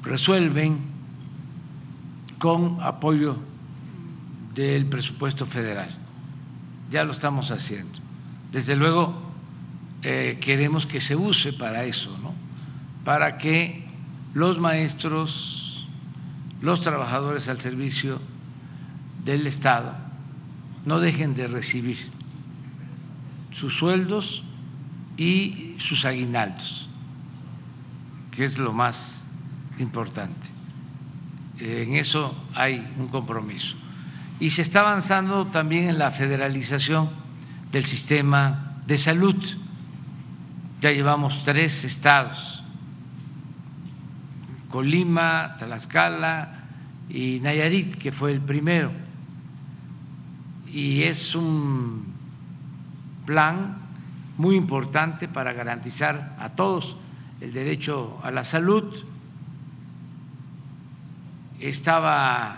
resuelven con apoyo del presupuesto federal. Ya lo estamos haciendo. Desde luego queremos que se use para eso, ¿no? Para que los maestros, los trabajadores al servicio del Estado no dejen de recibir sus sueldos y sus aguinaldos, que es lo más importante. En eso hay un compromiso. Y se está avanzando también en la federalización del sistema de salud. Ya llevamos 3 estados, Colima, Tlaxcala y Nayarit, que fue el primero. Y es un plan muy importante para garantizar a todos el derecho a la salud. Estaba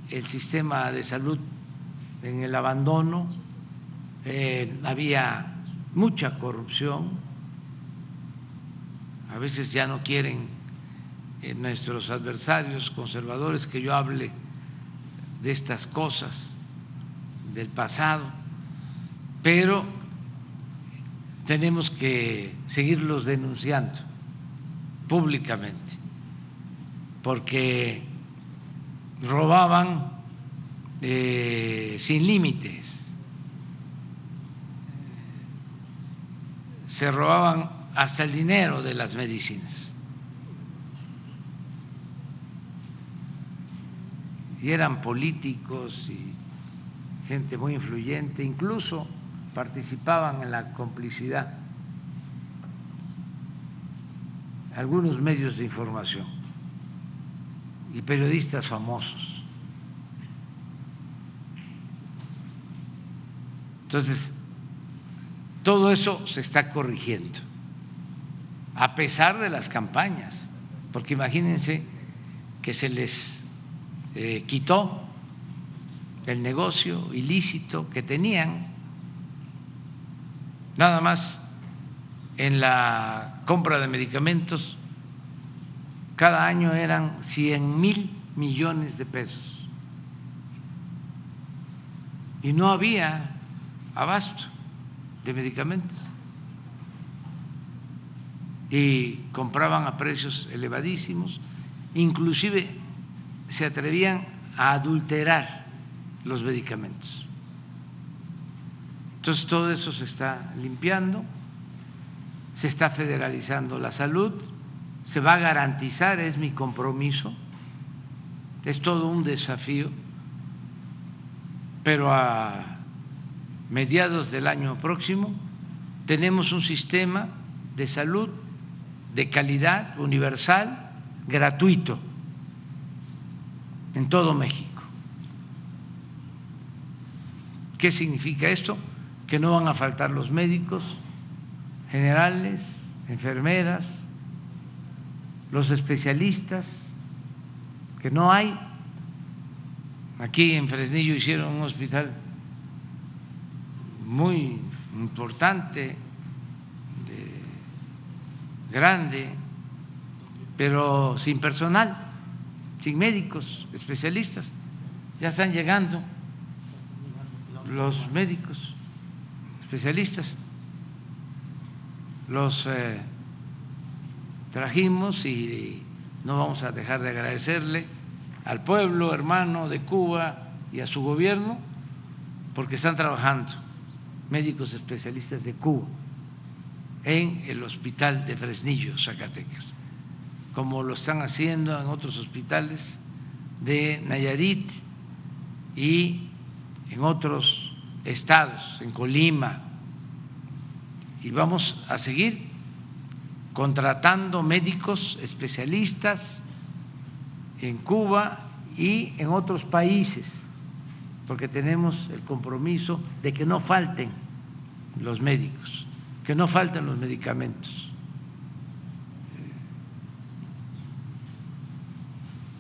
el sistema de salud en el abandono, había mucha corrupción, a veces ya no quieren nuestros adversarios conservadores que yo hable de estas cosas del pasado, pero tenemos que seguirlos denunciando públicamente, porque robaban sin límites, se robaban hasta el dinero de las medicinas y eran políticos y gente muy influyente, incluso participaban en la complicidad algunos medios de información y periodistas famosos. Entonces, todo eso se está corrigiendo, a pesar de las campañas, porque imagínense que se les quitó el negocio ilícito que tenían, nada más en la compra de medicamentos. Cada año eran 100,000 millones de pesos y no había abasto de medicamentos y compraban a precios elevadísimos, inclusive se atrevían a adulterar los medicamentos. Entonces todo eso se está limpiando, se está federalizando la salud, se va a garantizar, es mi compromiso, es todo un desafío pero a mediados del año próximo tenemos un sistema de salud de calidad, universal, gratuito en todo México. ¿Qué significa esto? Que no van a faltar los médicos generales, enfermeras, los especialistas, que no hay. Aquí en Fresnillo hicieron un hospital muy importante, grande, pero sin personal, sin médicos especialistas. Ya están llegando los médicos especialistas, los trajimos y no vamos a dejar de agradecerle al pueblo hermano de Cuba y a su gobierno, porque están trabajando médicos especialistas de Cuba en el hospital de Fresnillo, Zacatecas, como lo están haciendo en otros hospitales de Nayarit y en otros estados, en Colima, y vamos a seguir contratando médicos especialistas en Cuba y en otros países, porque tenemos el compromiso de que no falten los médicos, que no falten los medicamentos.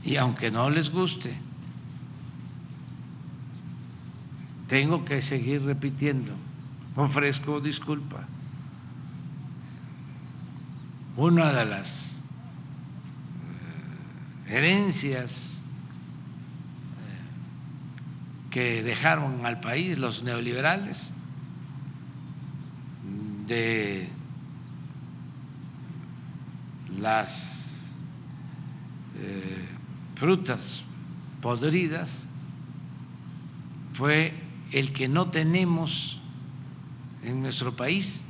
Y aunque no les guste, tengo que seguir repitiendo, ofrezco disculpa. Una de las herencias que dejaron al país los neoliberales de las frutas podridas fue el que no tenemos en nuestro país,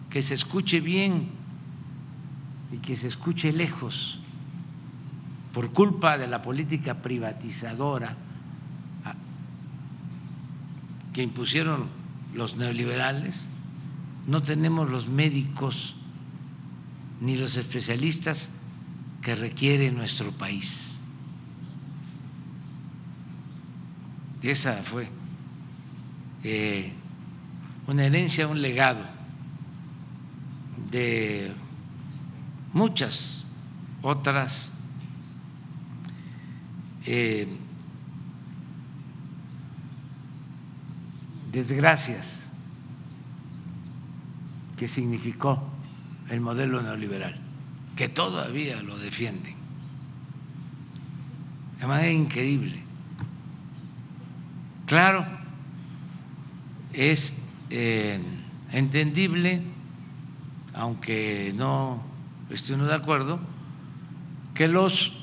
que se escuche bien y que se escuche lejos, por culpa de la política privatizadora que impusieron los neoliberales. No tenemos los médicos ni los especialistas que requiere nuestro país. Y esa fue una herencia, un legado de muchas otras desgracias que significó el modelo neoliberal, que todavía lo defienden de manera increíble. Claro, es entendible, aunque no estoy de acuerdo, que los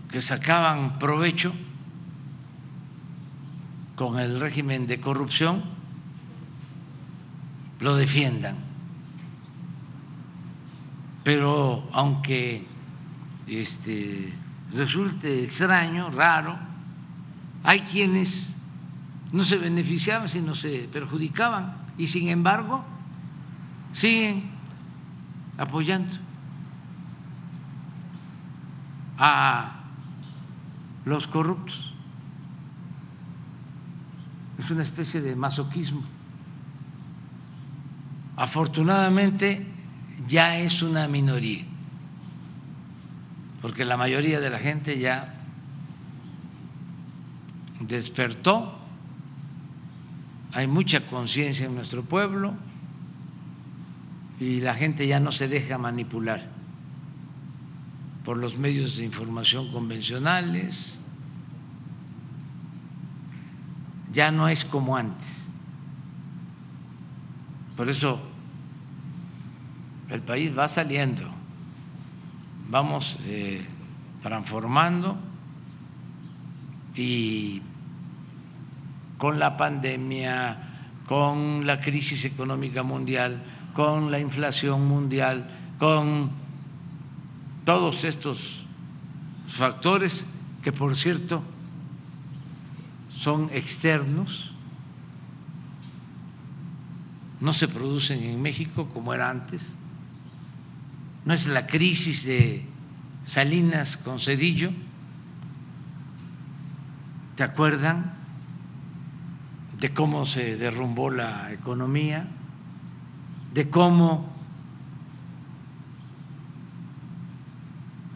que sacaban provecho con el régimen de corrupción lo defiendan. Pero aunque resulte extraño, raro, hay quienes no se beneficiaban, sino se perjudicaban, y sin embargo siguen apoyando a los corruptos. Es una especie de masoquismo. Afortunadamente ya es una minoría, porque la mayoría de la gente ya despertó, hay mucha conciencia en nuestro pueblo y la gente ya no se deja manipular por los medios de información convencionales. Ya no es como antes. Por eso el país va saliendo, vamos transformando, y con la pandemia, con la crisis económica mundial, con la inflación mundial, con todos estos factores que, por cierto, son externos, no se producen en México como era antes. No es la crisis de Salinas con Zedillo, ¿te acuerdan de cómo se derrumbó la economía, de cómo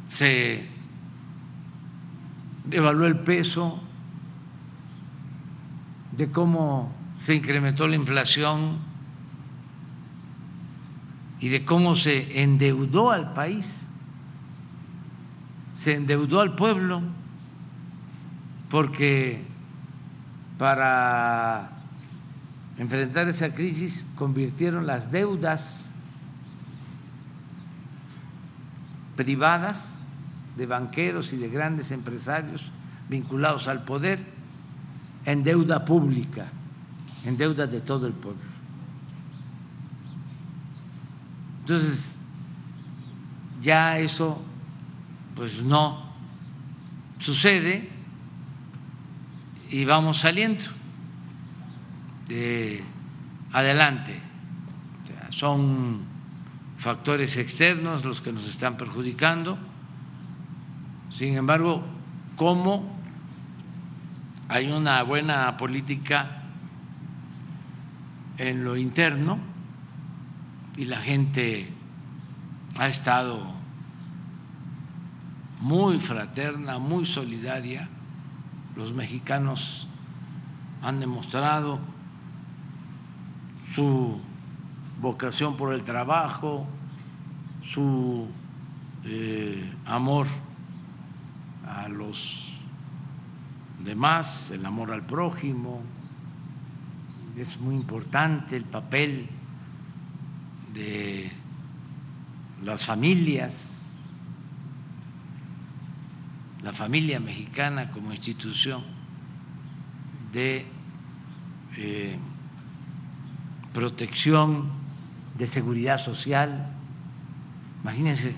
se devaluó el peso, de cómo se incrementó la inflación y de cómo se endeudó al país, se endeudó al pueblo, porque para enfrentar esa crisis convirtieron las deudas privadas de banqueros y de grandes empresarios vinculados al poder en deuda pública, en deuda de todo el pueblo. Entonces, ya eso pues no sucede y vamos saliendo adelante. O sea, son factores externos los que nos están perjudicando. Sin embargo, como hay una buena política en lo interno y la gente ha estado muy fraterna, muy solidaria, los mexicanos han demostrado su vocación por el trabajo, su amor a los demás, el amor al prójimo. Es muy importante el papel de las familias, la familia mexicana como institución de protección, de seguridad social. Imagínense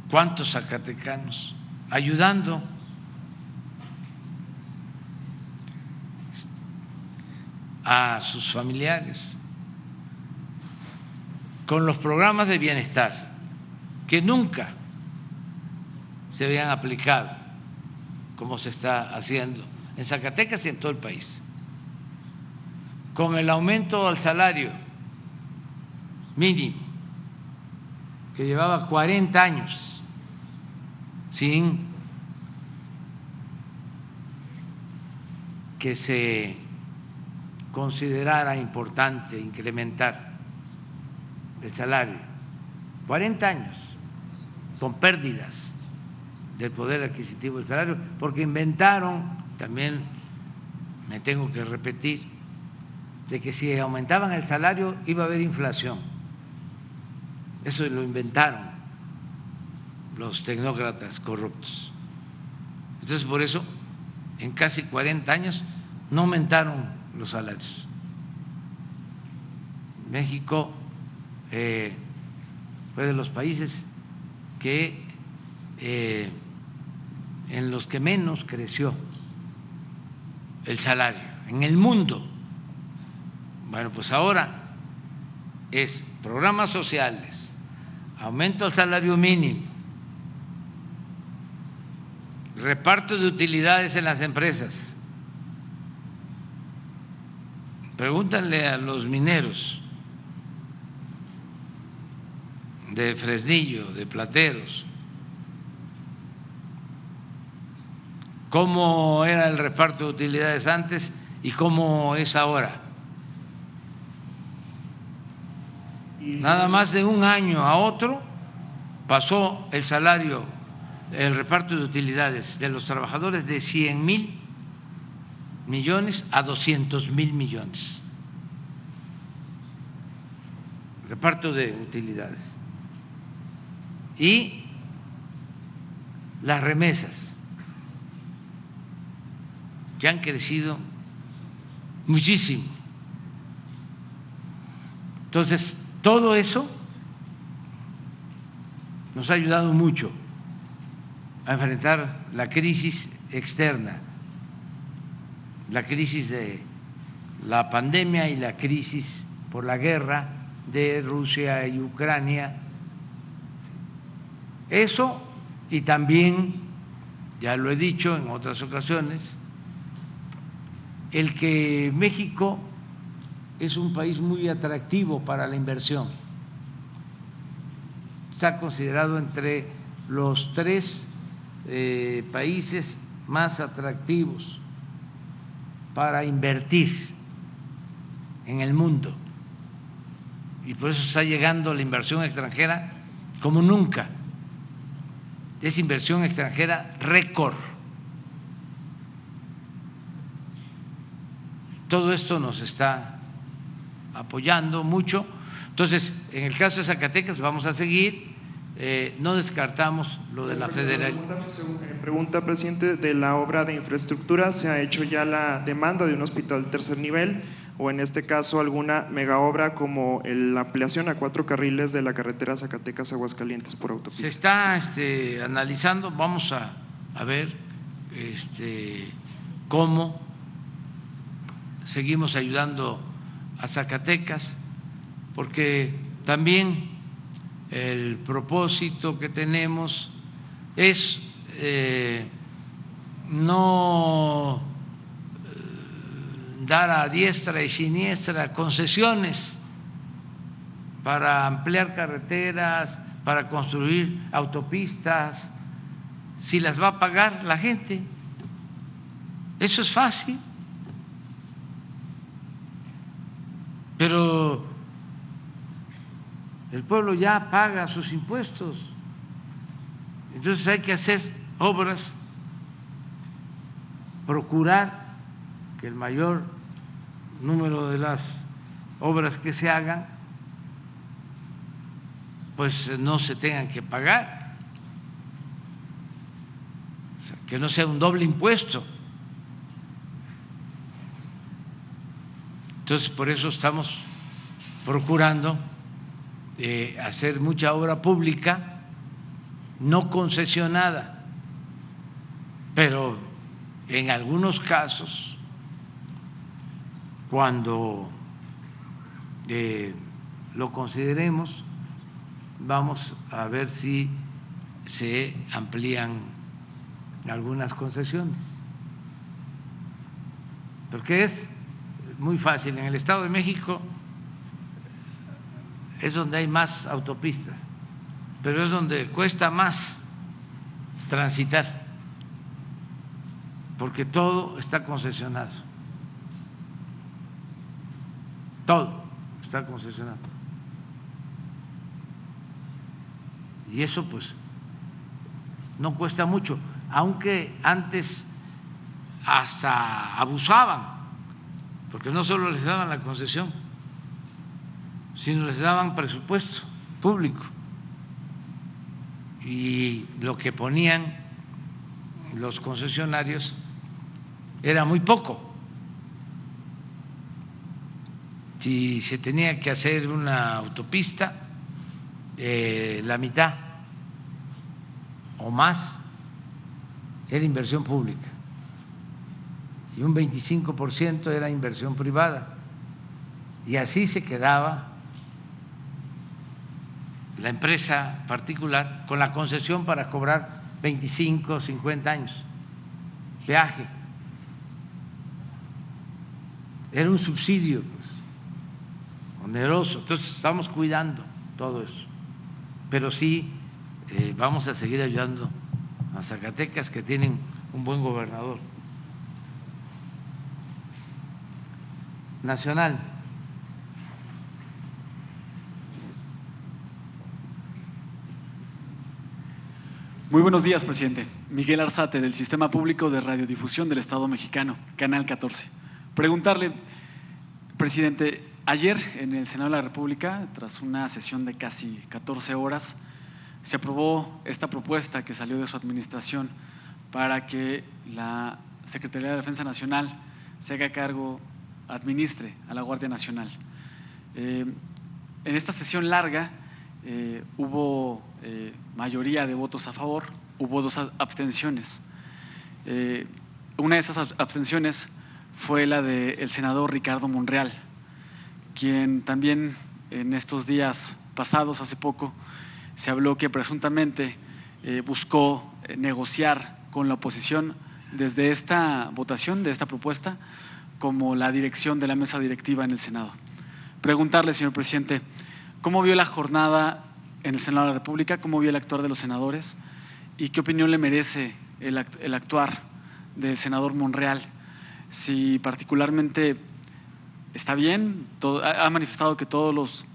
cuántos zacatecanos ayudando a sus familiares con los programas de bienestar que nunca se habían aplicado como se está haciendo en Zacatecas y en todo el país, con el aumento al salario mínimo que llevaba 40 años sin que se considerara importante incrementar el salario. 40 años con pérdidas del poder adquisitivo del salario, porque inventaron, también me tengo que repetir, de que si aumentaban el salario iba a haber inflación. Eso lo inventaron los tecnócratas corruptos. Entonces, por eso, en casi 40 años no aumentaron los salarios. México fue de los países que en los que menos creció el salario en el mundo. Bueno, pues ahora es programas sociales, aumento al salario mínimo, reparto de utilidades en las empresas. Pregúntale a los mineros de Fresnillo, de Plateros, cómo era el reparto de utilidades antes y cómo es ahora. Nada más de un año a otro pasó el salario, el reparto de utilidades de los trabajadores de 100,000 millones a 200,000 millones. Reparto de utilidades. Y las remesas, que han crecido muchísimo. Entonces, todo eso nos ha ayudado mucho a enfrentar la crisis externa la crisis de la pandemia y la crisis por la guerra de Rusia y Ucrania. Eso, y también, ya lo he dicho en otras ocasiones, el que México es un país muy atractivo para la inversión. Está considerado entre los 3 países más atractivos para invertir en el mundo. Y por eso está llegando la inversión extranjera como nunca. Es inversión extranjera récord. Todo esto nos está apoyando mucho. Entonces, en el caso de Zacatecas vamos a seguir, no descartamos lo de la federación. Pregunta, presidente, de la obra de infraestructura, ¿se ha hecho ya la demanda de un hospital de tercer nivel o en este caso alguna mega obra como la ampliación a 4 carriles de la carretera Zacatecas-Aguascalientes por autopista? Se está analizando, vamos a ver cómo seguimos ayudando a Zacatecas, porque también el propósito que tenemos es no dar a diestra y siniestra concesiones para ampliar carreteras, para construir autopistas, si las va a pagar la gente. Eso es fácil, pero el pueblo ya paga sus impuestos. Entonces hay que hacer obras, procurar que el mayor número de las obras que se hagan pues no se tengan que pagar, o sea, que no sea un doble impuesto. Entonces por eso estamos procurando hacer mucha obra pública no concesionada, pero en algunos casos, cuando lo consideremos, vamos a ver si se amplían algunas concesiones, porque es muy fácil. En el Estado de México es donde hay más autopistas, pero es donde cuesta más transitar, porque todo está concesionado, todo está concesionado. Y eso pues no cuesta mucho, aunque antes hasta abusaban, porque no solo les daban la concesión, sino les daban presupuesto público, y lo que ponían los concesionarios era muy poco. Si se tenía que hacer una autopista, la mitad o más era inversión pública y un 25% era inversión privada, y así se quedaba la empresa particular con la concesión para cobrar 25, 50 años peaje. Era un subsidio pues, oneroso. Entonces estamos cuidando todo eso, pero sí vamos a seguir ayudando a Zacatecas, que tienen un buen gobernador. Nacional. Muy buenos días, presidente. Miguel Arzate, del Sistema Público de Radiodifusión del Estado Mexicano, Canal 14. Preguntarle, presidente, ayer en el Senado de la República, tras una sesión de casi 14 horas, se aprobó esta propuesta que salió de su administración para que la Secretaría de Defensa Nacional se haga cargo, administre a la Guardia Nacional. En esta sesión larga hubo mayoría de votos a favor, hubo 2 abstenciones. Una de esas abstenciones fue la del senador Ricardo Monreal, quien también en estos días pasados, hace poco, se habló que presuntamente buscó negociar con la oposición desde esta votación, de esta propuesta, como la dirección de la mesa directiva en el Senado. Preguntarle, señor presidente, ¿cómo vio la jornada en el Senado de la República? ¿Cómo vio el actuar de los senadores? ¿Y qué opinión le merece el actuar del senador Monreal? Si particularmente está bien, ha manifestado que todos los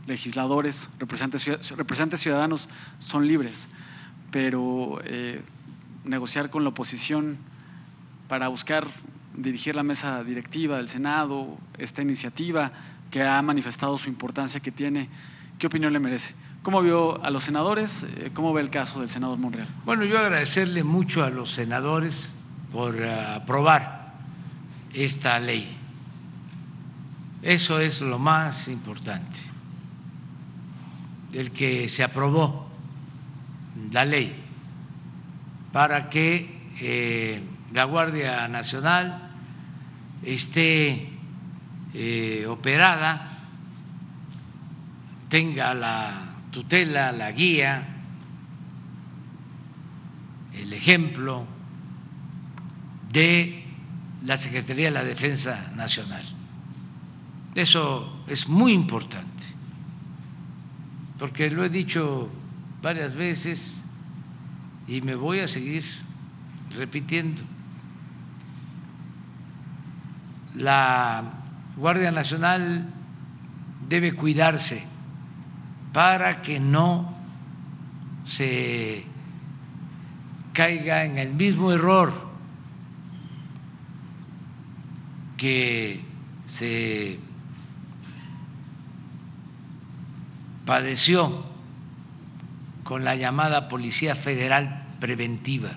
legisladores, representantes ciudadanos son libres, pero negociar con la oposición para buscar dirigir la mesa directiva del Senado, esta iniciativa que ha manifestado su importancia que tiene, ¿qué opinión le merece? ¿Cómo vio a los senadores? ¿Cómo ve el caso del senador Monreal? Bueno, yo agradecerle mucho a los senadores por aprobar esta ley. Eso es lo más importante, el que se aprobó la ley para que la Guardia Nacional esté operada, tenga la tutela, la guía, el ejemplo de la Secretaría de la Defensa Nacional. Eso es muy importante, porque lo he dicho varias veces y me voy a seguir repitiendo. La Guardia Nacional debe cuidarse para que no se caiga en el mismo error que se padeció con la llamada Policía Federal Preventiva,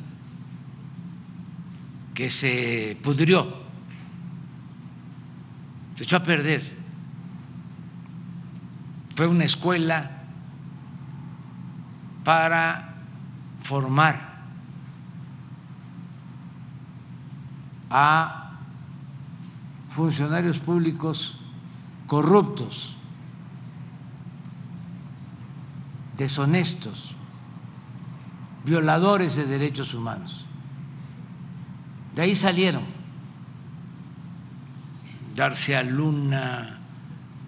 que se pudrió, se echó a perder. Fue una escuela para formar a funcionarios públicos corruptos, deshonestos, violadores de derechos humanos. De ahí salieron García Luna,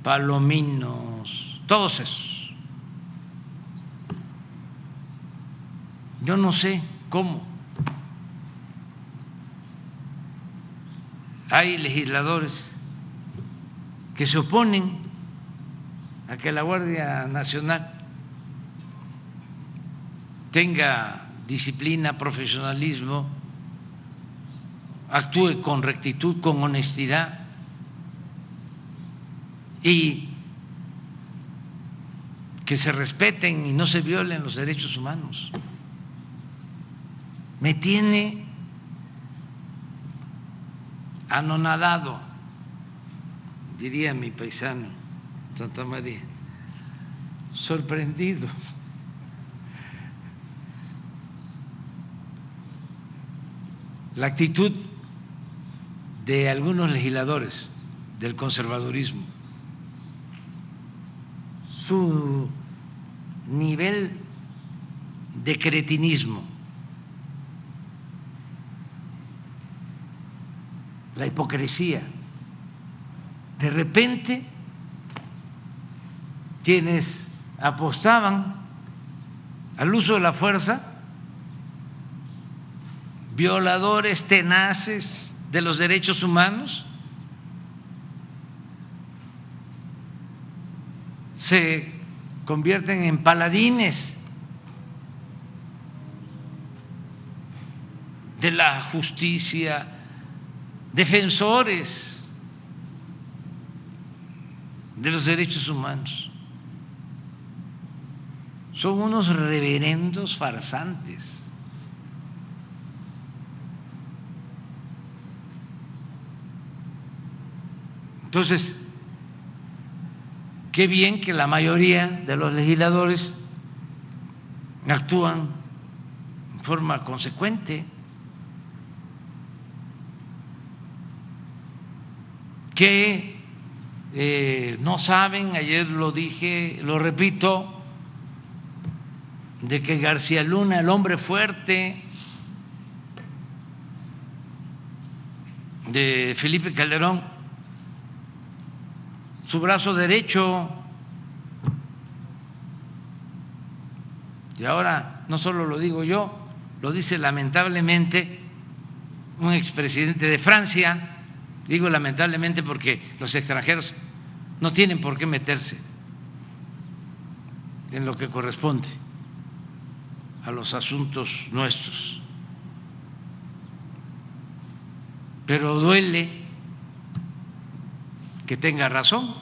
Palominos, todos esos. Yo no sé cómo hay legisladores que se oponen a que la Guardia Nacional tenga disciplina, profesionalismo, actúe con rectitud, con honestidad y que se respeten y no se violen los derechos humanos. Me tiene anonadado, diría mi paisano Santa María, sorprendido. La actitud de algunos legisladores del conservadurismo, su nivel de cretinismo, la hipocresía. De repente, quienes apostaban al uso de la fuerza, violadores tenaces de los derechos humanos, se convierten en paladines de la justicia, defensores de los derechos humanos. Son unos reverendos farsantes. Entonces, qué bien que la mayoría de los legisladores actúan en forma consecuente. que no saben, ayer lo dije, lo repito, de que García Luna, el hombre fuerte de Felipe Calderón, su brazo derecho, y ahora no solo lo digo yo, lo dice lamentablemente un expresidente de Francia. Digo lamentablemente porque los extranjeros no tienen por qué meterse en lo que corresponde a los asuntos nuestros. Pero duele que tenga razón.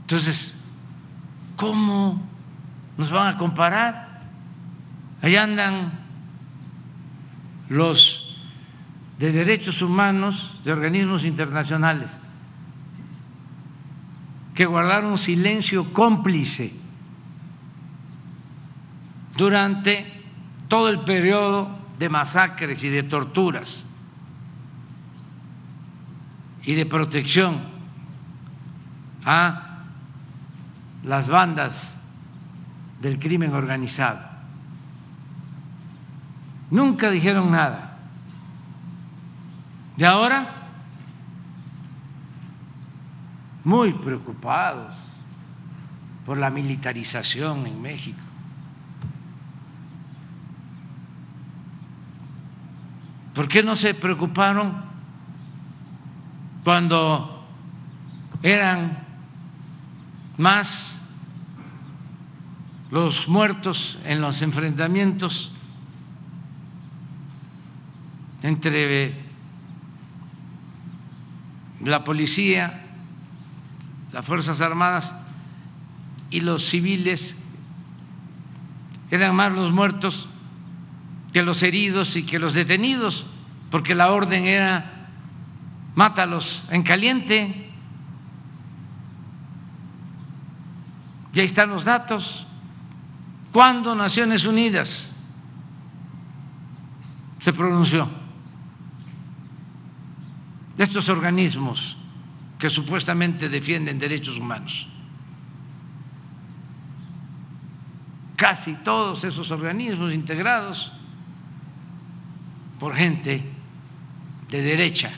Entonces, ¿cómo nos van a comparar? Ahí andan los de derechos humanos de organismos internacionales que guardaron silencio cómplice durante todo el periodo de masacres y de torturas y de protección a las bandas del crimen organizado. Nunca dijeron nada. Y ahora, muy preocupados por la militarización en México. ¿Por qué no se preocuparon cuando eran más los muertos en los enfrentamientos entre la policía, las Fuerzas Armadas y los civiles? Eran más los muertos que los heridos y que los detenidos, porque la orden era mátalos en caliente. Y ahí están los datos. ¿Cuándo Naciones Unidas se pronunció? De estos organismos que supuestamente defienden derechos humanos. Casi todos esos organismos integrados por gente de derecha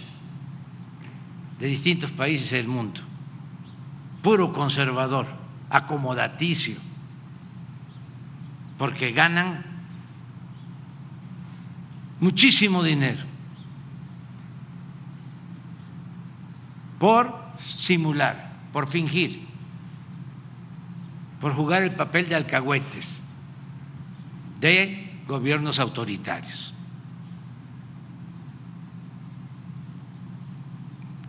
de distintos países del mundo, puro conservador, acomodaticio, porque ganan muchísimo dinero por simular, por fingir, por jugar el papel de alcahuetes de gobiernos autoritarios.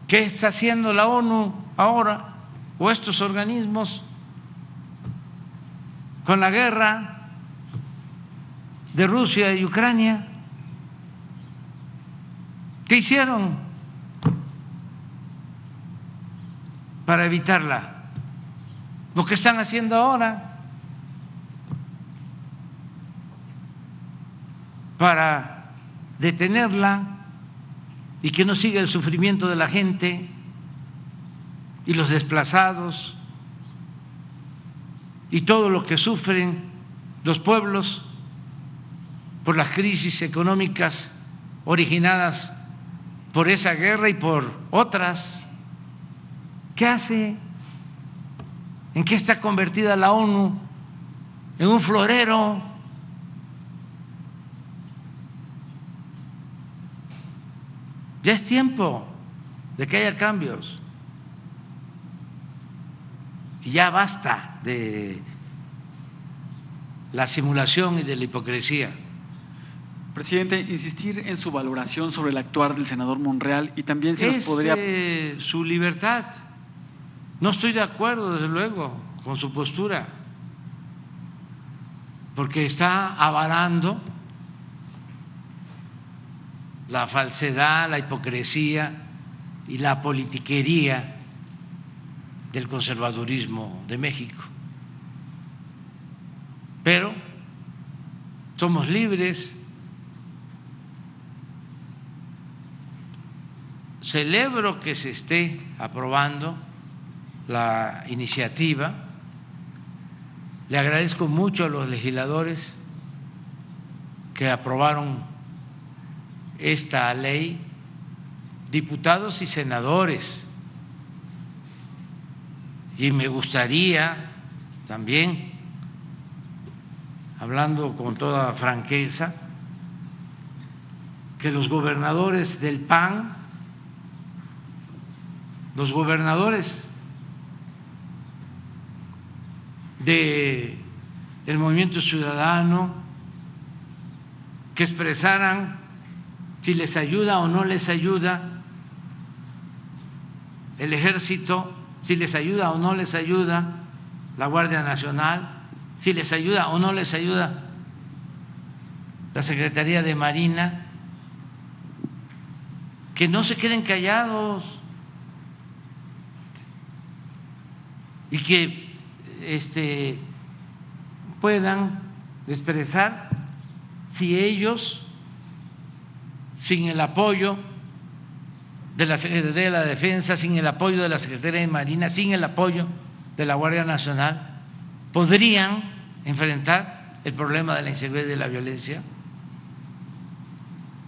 ¿Qué está haciendo la ONU ahora o estos organismos con la guerra de Rusia y Ucrania? ¿Qué hicieron para evitarla? Lo que están haciendo ahora para detenerla y que no siga el sufrimiento de la gente y los desplazados y todo lo que sufren los pueblos por las crisis económicas originadas por esa guerra y por otras. ¿Qué hace? ¿En qué está convertida la ONU? En un florero. Ya es tiempo de que haya cambios. Y ya basta de la simulación y de la hipocresía. Presidente, insistir en su valoración sobre el actuar del senador Monreal y también si nos podría… su libertad. No estoy de acuerdo, desde luego, con su postura, porque está avalando la falsedad, la hipocresía y la politiquería del conservadurismo de México. Pero somos libres celebro que se esté aprobando la iniciativa. Le agradezco mucho a los legisladores que aprobaron esta ley, diputados y senadores. Y me gustaría también, hablando con toda franqueza, que los gobernadores del PAN, los gobernadores del Movimiento Ciudadano, que expresaran si les ayuda o no les ayuda el Ejército, si les ayuda o no les ayuda la Guardia Nacional, si les ayuda o no les ayuda la Secretaría de Marina, que no se queden callados y que puedan expresar si ellos, sin el apoyo de la Secretaría de la Defensa, sin el apoyo de la Secretaría de Marina, sin el apoyo de la Guardia Nacional, podrían enfrentar el problema de la inseguridad y de la violencia.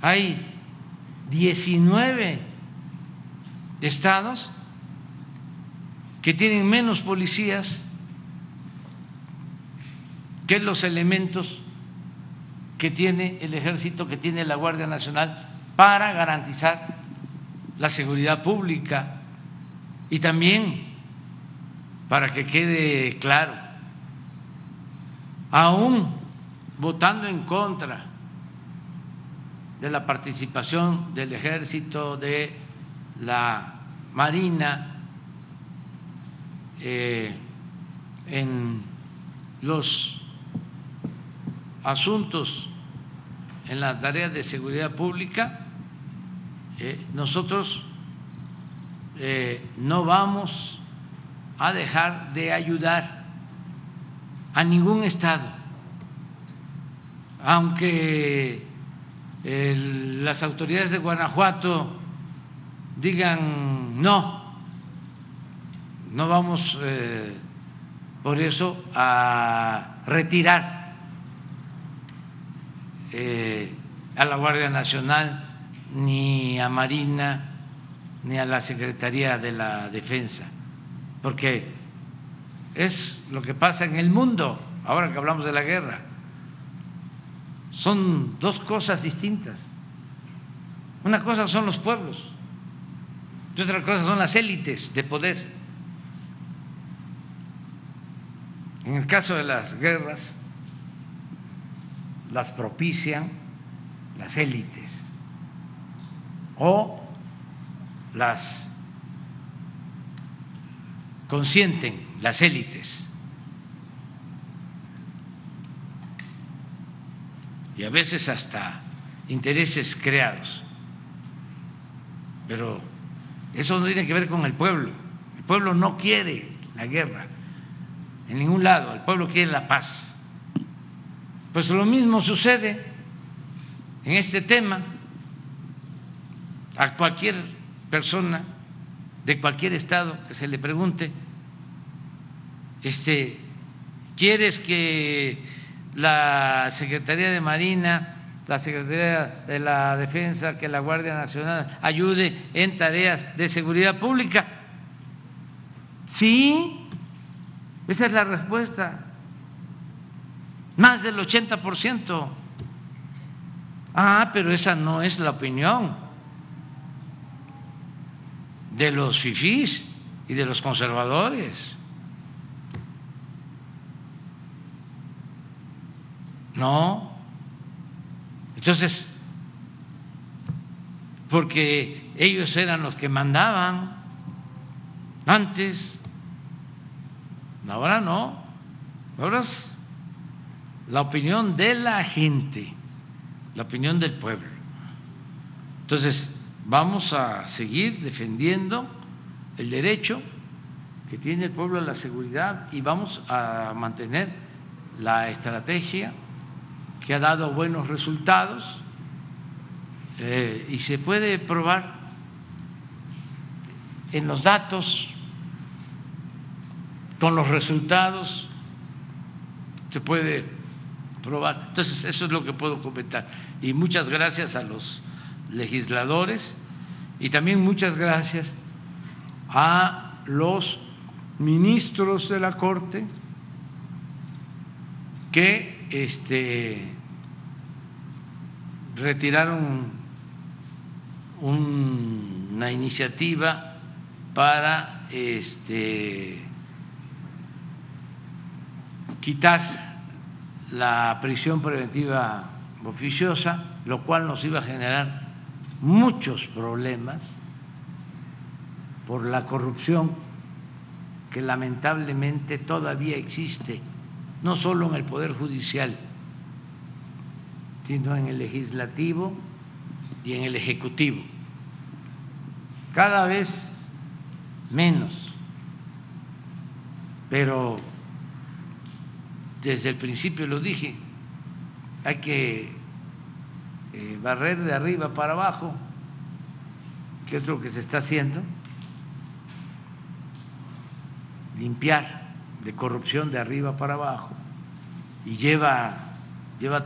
Hay 19 estados que tienen menos policías que los elementos que tiene el Ejército, que tiene la Guardia Nacional para garantizar la seguridad pública. Y también, para que quede claro, aún votando en contra de la participación del Ejército, de la Marina en los asuntos, en las tareas de seguridad pública, nosotros no vamos a dejar de ayudar a ningún estado, aunque las autoridades de Guanajuato digan no vamos por eso a retirar a la Guardia Nacional, ni a Marina, ni a la Secretaría de la Defensa, porque es lo que pasa en el mundo ahora que hablamos de la guerra. Son dos cosas distintas. Una cosa son los pueblos y otra cosa son las élites de poder. En el caso de las guerras, las propician las élites o las consienten las élites. Y a veces hasta intereses creados. Pero eso no tiene que ver con el pueblo. El pueblo no quiere la guerra en ningún lado, el pueblo quiere la paz. Pues lo mismo sucede en este tema. A cualquier persona de cualquier estado que se le pregunte, ¿quieres que la Secretaría de Marina, la Secretaría de la Defensa, que la Guardia Nacional ayude en tareas de seguridad pública? Sí, esa es la respuesta. Más del 80%. Pero esa no es la opinión de los fifís y de los conservadores. No. Entonces, porque ellos eran los que mandaban antes, ahora no, ahora es la opinión de la gente, la opinión del pueblo. Entonces, vamos a seguir defendiendo el derecho que tiene el pueblo a la seguridad y vamos a mantener la estrategia que ha dado buenos resultados y se puede probar en los datos, con los resultados, se puede probar. Entonces, eso es lo que puedo comentar. Y muchas gracias a los legisladores y también muchas gracias a los ministros de la Corte que retiraron una iniciativa para quitar la prisión preventiva oficiosa, lo cual nos iba a generar muchos problemas por la corrupción que lamentablemente todavía existe, no solo en el Poder Judicial, sino en el Legislativo y en el Ejecutivo. Cada vez menos, pero desde el principio lo dije, hay que barrer de arriba para abajo, que es lo que se está haciendo, limpiar de corrupción de arriba para abajo, y lleva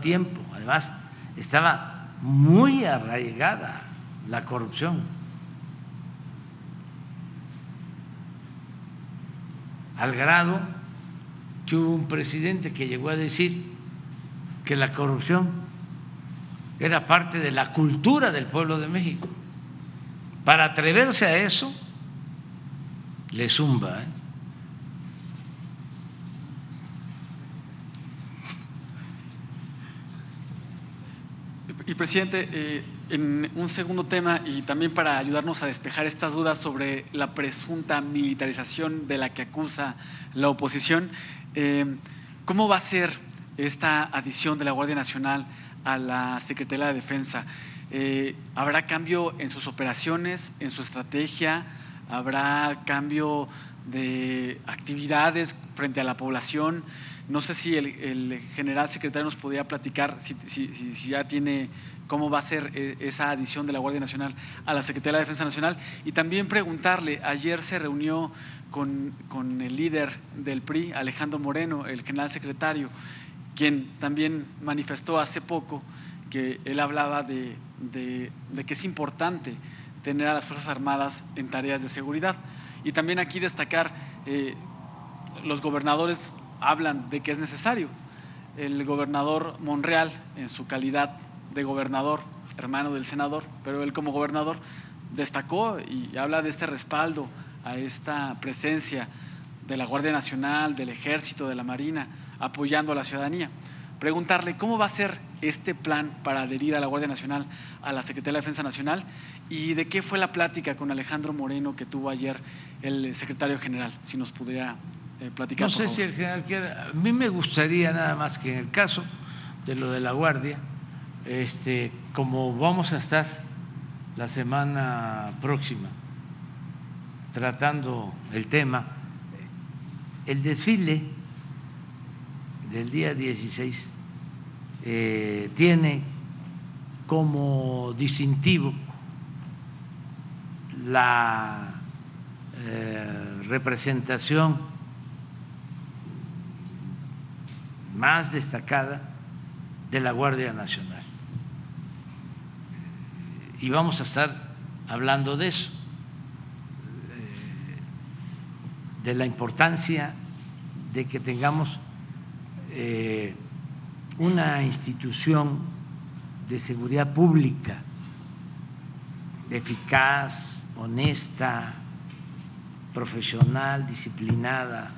tiempo. Además, estaba muy arraigada la corrupción, al grado que hubo un presidente que llegó a decir que la corrupción era parte de la cultura del pueblo de México. Para atreverse a eso, le zumba, Y presidente, en un segundo tema y también para ayudarnos a despejar estas dudas sobre la presunta militarización de la que acusa la oposición, ¿cómo va a ser esta adición de la Guardia Nacional a la Secretaría de Defensa? ¿Habrá cambio en sus operaciones, en su estrategia? ¿Habrá cambio de actividades frente a la población? No sé si el general secretario nos podría platicar si ya tiene cómo va a ser esa adición de la Guardia Nacional a la Secretaría de Defensa Nacional. Y también preguntarle, ayer se reunió con el líder del PRI, Alejandro Moreno, el general secretario, quien también manifestó hace poco que él hablaba de que es importante tener a las Fuerzas Armadas en tareas de seguridad. Y también aquí destacar, los gobernadores hablan de que es necesario. El gobernador Monreal, en su calidad de gobernador, hermano del senador, pero él como gobernador destacó y habla de este respaldo a esta presencia de la Guardia Nacional, del Ejército, de la Marina, apoyando a la ciudadanía. Preguntarle cómo va a ser este plan para adherir a la Guardia Nacional a la Secretaría de Defensa Nacional y de qué fue la plática con Alejandro Moreno que tuvo ayer el secretario general, si nos pudiera platicar. No sé si el general quiere. A mí me gustaría nada más que en el caso de lo de la Guardia, como vamos a estar la semana próxima tratando el tema, el desfile del día 16 tiene como distintivo la representación más destacada de la Guardia Nacional. Y vamos a estar hablando de eso, de la importancia de que tengamos una institución de seguridad pública eficaz, honesta, profesional, disciplinada.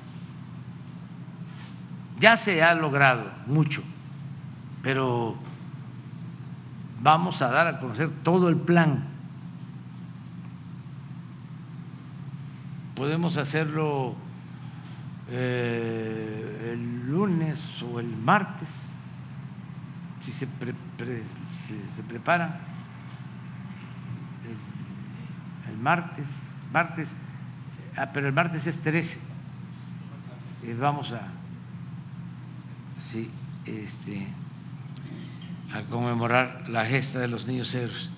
Ya se ha logrado mucho, pero vamos a dar a conocer todo el plan. Podemos hacerlo el lunes o el martes, si se prepara. El martes, pero el martes es 13. Vamos a conmemorar la gesta de los niños héroes.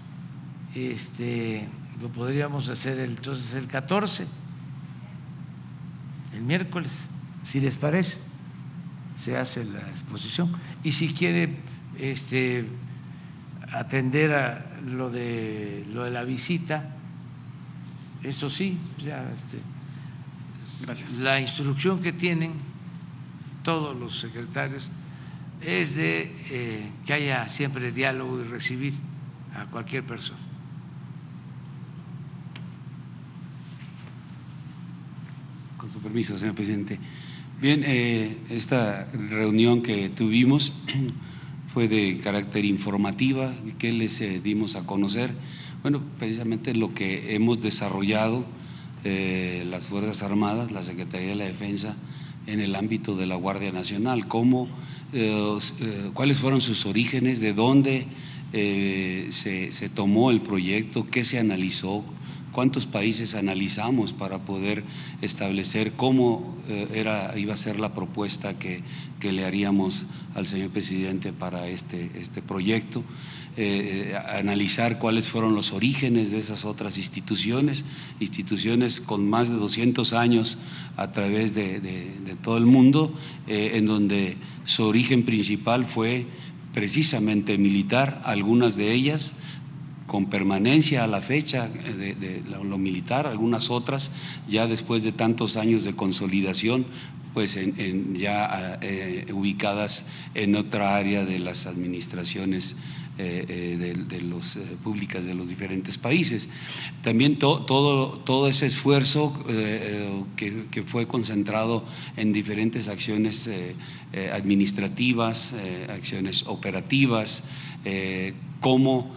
lo podríamos hacer entonces el 14, el miércoles, si les parece, se hace la exposición. Y si quiere atender a lo de la visita, eso sí, ya Gracias. la instrucción que tienen todos los secretarios es de que haya siempre diálogo y recibir a cualquier persona. Con su permiso, señor presidente. Bien, esta reunión que tuvimos fue de carácter informativa. ¿Qué les dimos a conocer? Bueno, precisamente lo que hemos desarrollado las Fuerzas Armadas, la Secretaría de la Defensa, en el ámbito de la Guardia Nacional, cuáles fueron sus orígenes, de dónde se tomó el proyecto, qué se analizó, cuántos países analizamos para poder establecer cómo iba a ser la propuesta que le haríamos al señor presidente para este proyecto, analizar cuáles fueron los orígenes de esas otras instituciones con más de 200 años a través de todo el mundo, en donde su origen principal fue precisamente militar, algunas de ellas con permanencia a la fecha de lo militar, algunas otras ya después de tantos años de consolidación, pues ya ubicadas en otra área de las administraciones públicas de los diferentes países. También todo ese esfuerzo que fue concentrado en diferentes acciones administrativas, acciones operativas, cómo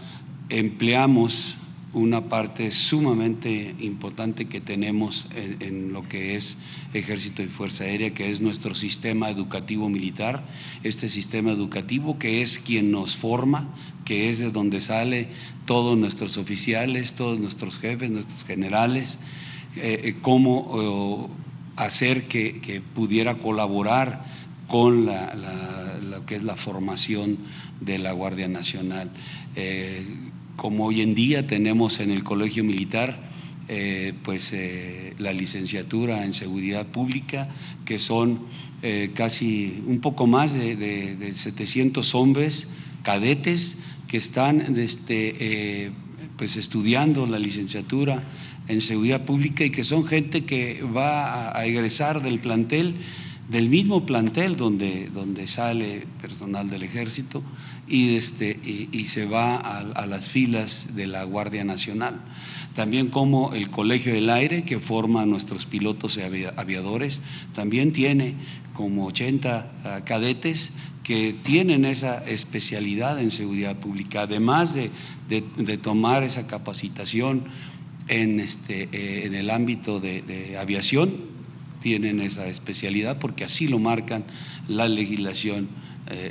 empleamos una parte sumamente importante que tenemos en lo que es Ejército y Fuerza Aérea, que es nuestro sistema educativo militar, este sistema educativo que es quien nos forma, que es de donde sale todos nuestros oficiales, todos nuestros jefes, nuestros generales, cómo hacer que pudiera colaborar con lo que es la formación de la Guardia Nacional. Como hoy en día tenemos en el Colegio Militar la licenciatura en Seguridad Pública, que son casi un poco más de 700 hombres cadetes que están estudiando la licenciatura en Seguridad Pública y que son gente que va a egresar del plantel, del mismo plantel donde sale personal del Ejército y se va a las filas de la Guardia Nacional. También como el Colegio del Aire, que forma a nuestros pilotos y aviadores, también tiene como 80 cadetes que tienen esa especialidad en seguridad pública, además de tomar esa capacitación en el ámbito de aviación, tienen esa especialidad porque así lo marcan la legislación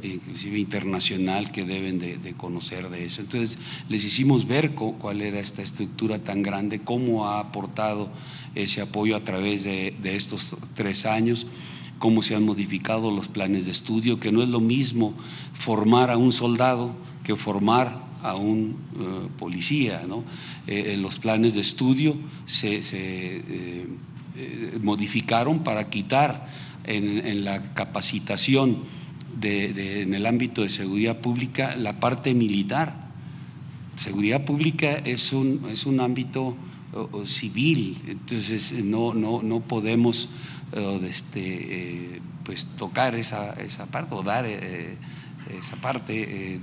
inclusive internacional, que deben de conocer de eso. Entonces les hicimos ver cuál era esta estructura tan grande, cómo ha aportado ese apoyo a través de estos 3 años, cómo se han modificado los planes de estudio, que no es lo mismo formar a un soldado que formar a un policía, ¿no? Los planes de estudio se modificaron para quitar en la capacitación en el ámbito de seguridad pública la parte militar. Seguridad pública es un ámbito civil, entonces no podemos tocar esa parte o dar esa parte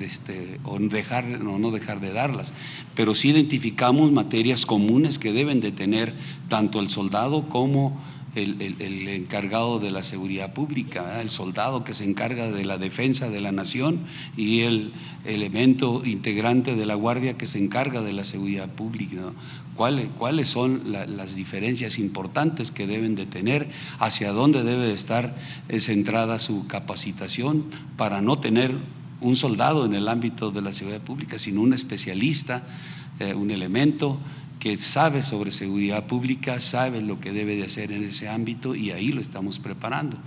o no dejar de darlas, pero sí identificamos materias comunes que deben de tener tanto el soldado como el encargado de la seguridad pública, el soldado que se encarga de la defensa de la nación y el elemento integrante de la Guardia que se encarga de la seguridad pública, ¿no? ¿Cuáles son las diferencias importantes que deben de tener, hacia dónde debe de estar centrada su capacitación para no tener un soldado en el ámbito de la seguridad pública, sino un especialista, un elemento que sabe sobre seguridad pública, sabe lo que debe de hacer en ese ámbito, y ahí lo estamos preparando.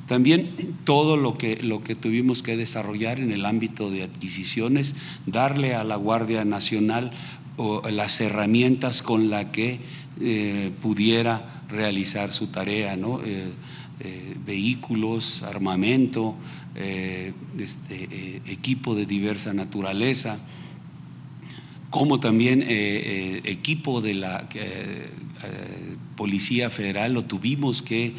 También todo lo que tuvimos que desarrollar en el ámbito de adquisiciones, darle a la Guardia Nacional o las herramientas con las que pudiera realizar su tarea, ¿no? Vehículos, armamento, equipo de diversa naturaleza, como también equipo de la Policía Federal. Lo tuvimos que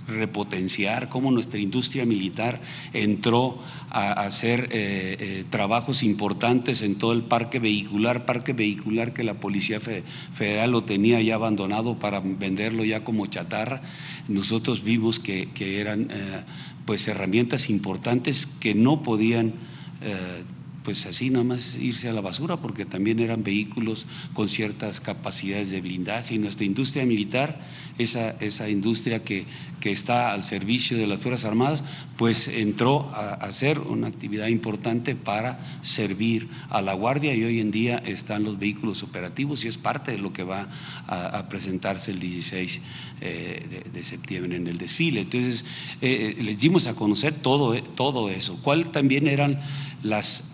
repotenciar, cómo nuestra industria militar entró a hacer trabajos importantes en todo el parque vehicular que la Policía Federal lo tenía ya abandonado para venderlo ya como chatarra. Nosotros vimos que eran pues herramientas importantes que no podían pues así nada más irse a la basura, porque también eran vehículos con ciertas capacidades de blindaje, y nuestra industria militar, esa industria que está al servicio de las Fuerzas Armadas, pues entró a hacer una actividad importante para servir a la Guardia, y hoy en día están los vehículos operativos y es parte de lo que va a presentarse el 16 de septiembre en el desfile. Entonces les dimos a conocer todo eso, cuál también eran las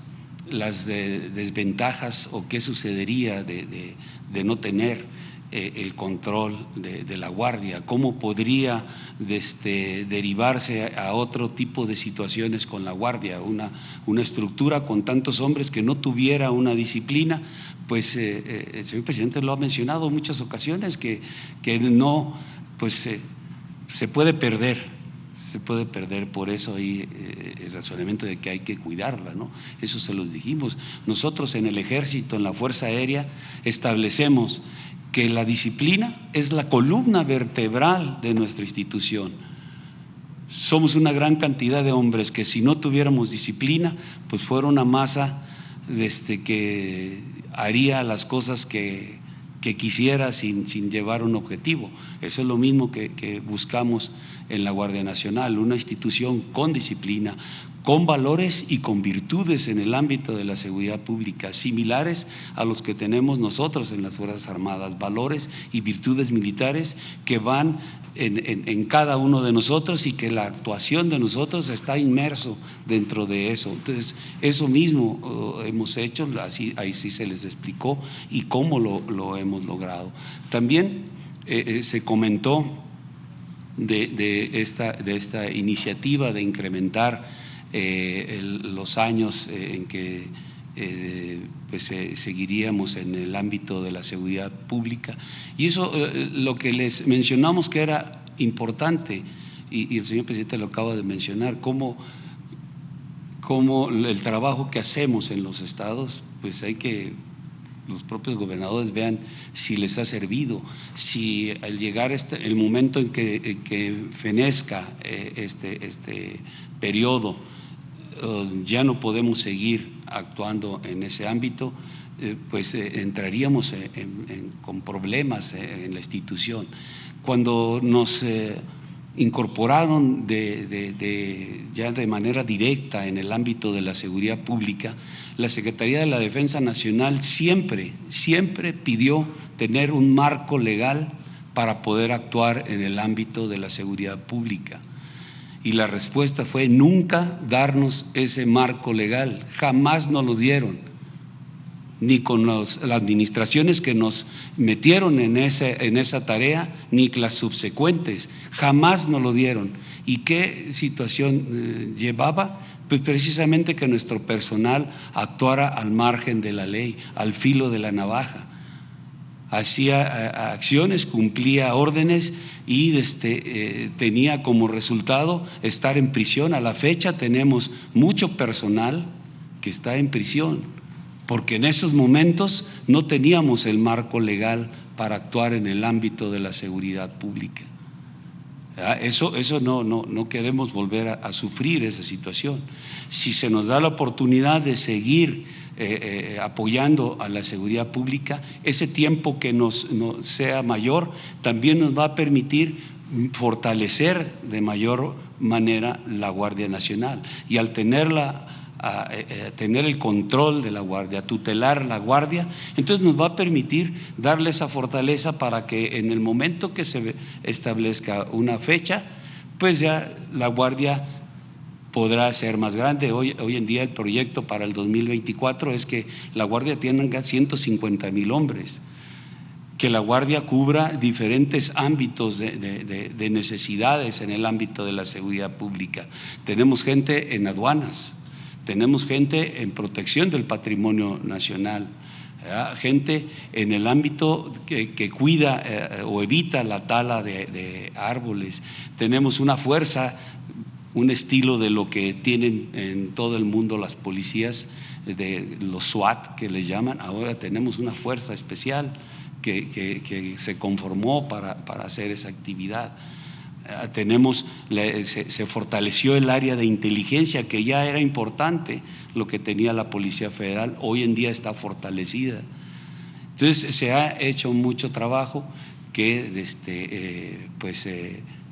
desventajas o qué sucedería de no tener el control de la Guardia, cómo podría derivarse a otro tipo de situaciones con la Guardia, una estructura con tantos hombres que no tuviera una disciplina. Pues el señor presidente lo ha mencionado en muchas ocasiones, que no, pues se puede perder. Por eso hay el razonamiento de que hay que cuidarla, ¿no? Eso se los dijimos. Nosotros en el Ejército, en la Fuerza Aérea, establecemos que la disciplina es la columna vertebral de nuestra institución. Somos una gran cantidad de hombres que si no tuviéramos disciplina, pues fuera una masa que haría las cosas que quisiera sin llevar un objetivo. Eso es lo mismo que buscamos en la Guardia Nacional, una institución con disciplina, con valores y con virtudes en el ámbito de la seguridad pública, similares a los que tenemos nosotros en las Fuerzas Armadas, valores y virtudes militares que van en cada uno de nosotros, y que la actuación de nosotros está inmerso dentro de eso. Entonces, eso mismo hemos hecho, ahí sí se les explicó y cómo lo hemos logrado. También se comentó de esta iniciativa de incrementar los años en que pues seguiríamos en el ámbito de la seguridad pública, y eso lo que les mencionamos que era importante, y el señor presidente lo acaba de mencionar, cómo el trabajo que hacemos en los estados, pues hay que los propios gobernadores vean si les ha servido, si al llegar el momento en que fenezca este periodo ya no podemos seguir actuando en ese ámbito, pues entraríamos con problemas en la institución. Cuando nos incorporaron ya de manera directa en el ámbito de la seguridad pública, la Secretaría de la Defensa Nacional siempre pidió tener un marco legal para poder actuar en el ámbito de la seguridad pública. Y la respuesta fue nunca darnos ese marco legal, jamás nos lo dieron, ni con las administraciones que nos metieron en esa tarea, ni las subsecuentes, jamás nos lo dieron. ¿Y qué situación llevaba? Pues precisamente que nuestro personal actuara al margen de la ley, al filo de la navaja. Hacía acciones, cumplía órdenes y tenía como resultado estar en prisión. A la fecha tenemos mucho personal que está en prisión, porque en esos momentos no teníamos el marco legal para actuar en el ámbito de la seguridad pública. Eso no queremos volver a sufrir esa situación. Si se nos da la oportunidad de seguir apoyando a la seguridad pública, ese tiempo que nos sea mayor también nos va a permitir fortalecer de mayor manera la Guardia Nacional, y al tener el control de la Guardia, tutelar la Guardia, entonces nos va a permitir darle esa fortaleza para que en el momento que se establezca una fecha, pues ya la Guardia podrá ser más grande. Hoy en día el proyecto para el 2024 es que la Guardia tenga 150,000 hombres, que la Guardia cubra diferentes ámbitos de necesidades en el ámbito de la seguridad pública. Tenemos gente en aduanas, tenemos gente en protección del patrimonio nacional, gente en el ámbito que cuida o evita la tala de árboles. Tenemos una fuerza, un estilo de lo que tienen en todo el mundo las policías, de los SWAT que les llaman. Ahora tenemos una fuerza especial que se conformó para hacer esa actividad. Se fortaleció el área de inteligencia, que ya era importante lo que tenía la Policía Federal, hoy en día está fortalecida. Entonces se ha hecho mucho trabajo que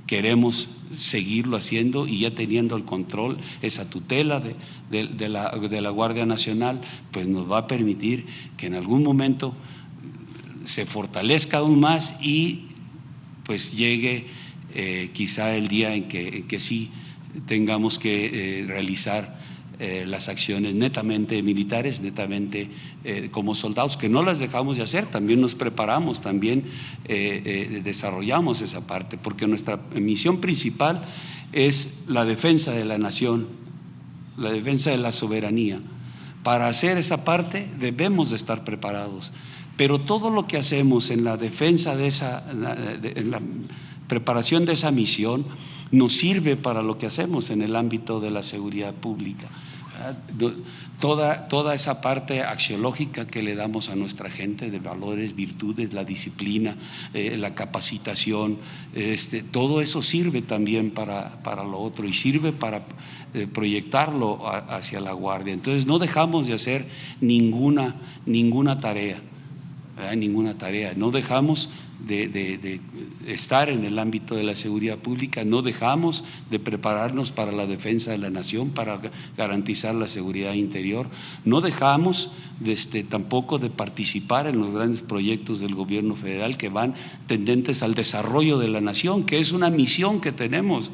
queremos seguirlo haciendo, y ya teniendo el control, esa tutela de la Guardia Nacional, pues nos va a permitir que en algún momento se fortalezca aún más y pues llegue quizá el día en que sí tengamos que realizar las acciones netamente militares, netamente como soldados, que no las dejamos de hacer, también nos preparamos, también desarrollamos esa parte, porque nuestra misión principal es la defensa de la nación, la defensa de la soberanía. Para hacer esa parte debemos de estar preparados, pero todo lo que hacemos en la defensa en la preparación de esa misión nos sirve para lo que hacemos en el ámbito de la seguridad pública. Toda esa parte axiológica que le damos a nuestra gente, de valores, virtudes, la disciplina, la capacitación, todo eso sirve también para lo otro, y sirve para proyectarlo hacia la Guardia. Entonces no dejamos de hacer ninguna tarea. No dejamos de estar en el ámbito de la seguridad pública, no dejamos de prepararnos para la defensa de la nación, para garantizar la seguridad interior, no dejamos tampoco de participar en los grandes proyectos del gobierno federal que van tendentes al desarrollo de la nación, que es una misión que tenemos.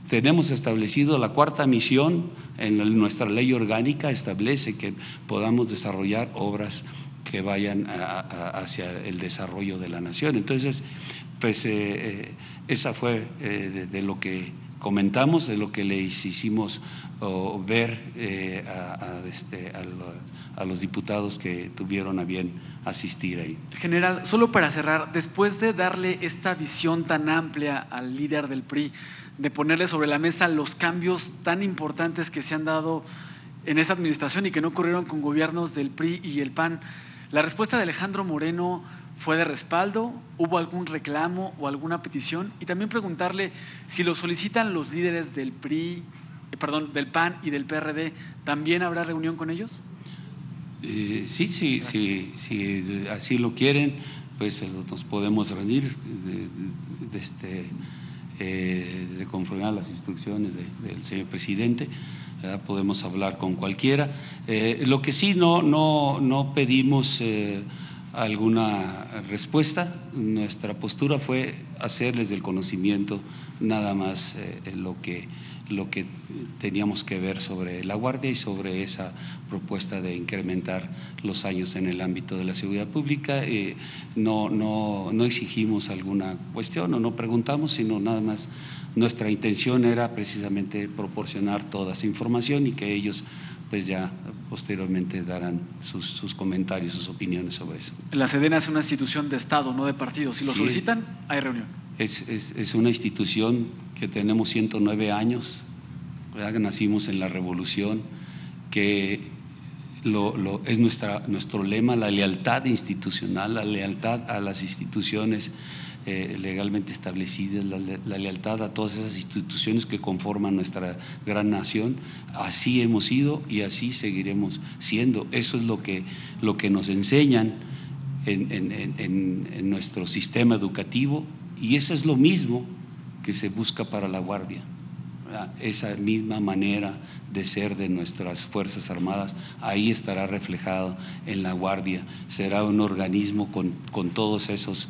Tenemos establecido la cuarta misión en nuestra ley orgánica, establece que podamos desarrollar obras que vayan hacia el desarrollo de la nación. Entonces, pues esa fue de lo que comentamos, de lo que les hicimos ver a los diputados que tuvieron a bien asistir ahí. General, solo para cerrar, después de darle esta visión tan amplia al líder del PRI, de ponerle sobre la mesa los cambios tan importantes que se han dado en esa administración y que no ocurrieron con gobiernos del PRI y el PAN, ¿la respuesta de Alejandro Moreno fue de respaldo? ¿Hubo algún reclamo o alguna petición? Y también preguntarle si lo solicitan los líderes del del PAN y del PRD, ¿también habrá reunión con ellos? Sí, así lo quieren, pues nos podemos reunir de conformar a las instrucciones del señor presidente. Podemos hablar con cualquiera. Lo que sí no pedimos alguna respuesta. Nuestra postura fue hacerles del conocimiento nada más lo que teníamos que ver sobre la Guardia y sobre esa propuesta de incrementar los años en el ámbito de la seguridad pública. No exigimos alguna cuestión o no preguntamos, sino nada más nuestra intención era precisamente proporcionar toda esa información y que ellos pues ya posteriormente darán sus comentarios, sus opiniones sobre eso. La Sedena es una institución de Estado, no de partido. Si lo solicitan, hay reunión. Es una institución que tenemos 109 años, ¿verdad? Nacimos en la Revolución, que es nuestro lema, la lealtad institucional, la lealtad a las instituciones legalmente establecidas, la lealtad a todas esas instituciones que conforman nuestra gran nación. Así hemos sido y así seguiremos siendo. Eso es lo que nos enseñan en nuestro sistema educativo, y eso es lo mismo que se busca para la Guardia. Esa misma manera de ser de nuestras Fuerzas Armadas, ahí estará reflejado en la Guardia. Será un organismo con todos esos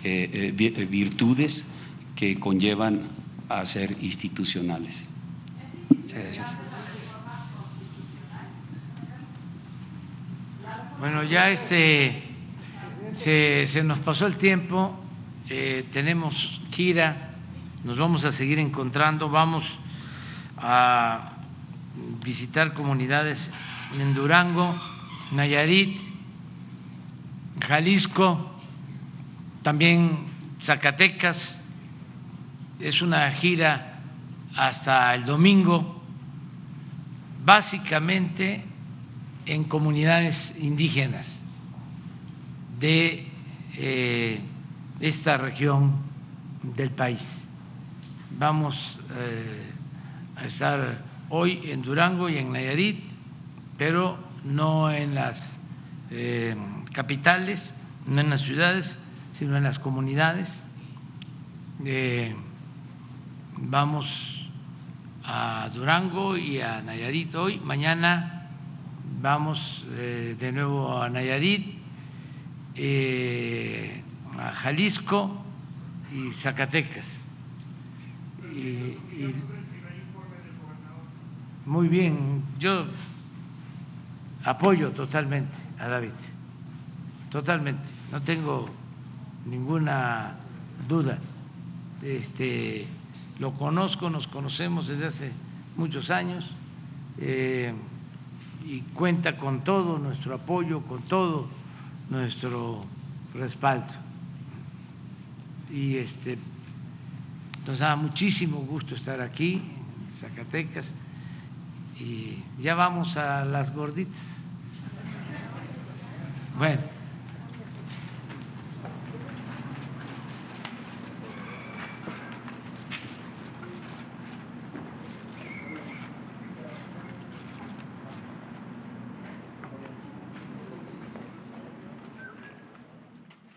virtudes que conllevan a ser institucionales. Muchas gracias. Bueno, ya se nos pasó el tiempo, tenemos gira, nos vamos a seguir encontrando, vamos a visitar comunidades en Durango, Nayarit, Jalisco, también Zacatecas. Es una gira hasta el domingo, básicamente en comunidades indígenas de esta región del país. Vamos a estar hoy en Durango y en Nayarit, pero no en las capitales, no en las ciudades, sino en las comunidades. Vamos a Durango y a Nayarit hoy, mañana vamos de nuevo a Nayarit, a Jalisco y Zacatecas. Muy bien, yo apoyo totalmente a David, totalmente, no tengo ninguna duda. Lo conozco, nos conocemos desde hace muchos años. Y cuenta con todo nuestro apoyo, con todo nuestro respaldo. Y nos da muchísimo gusto estar aquí en Zacatecas y ya vamos a las gorditas. Bueno.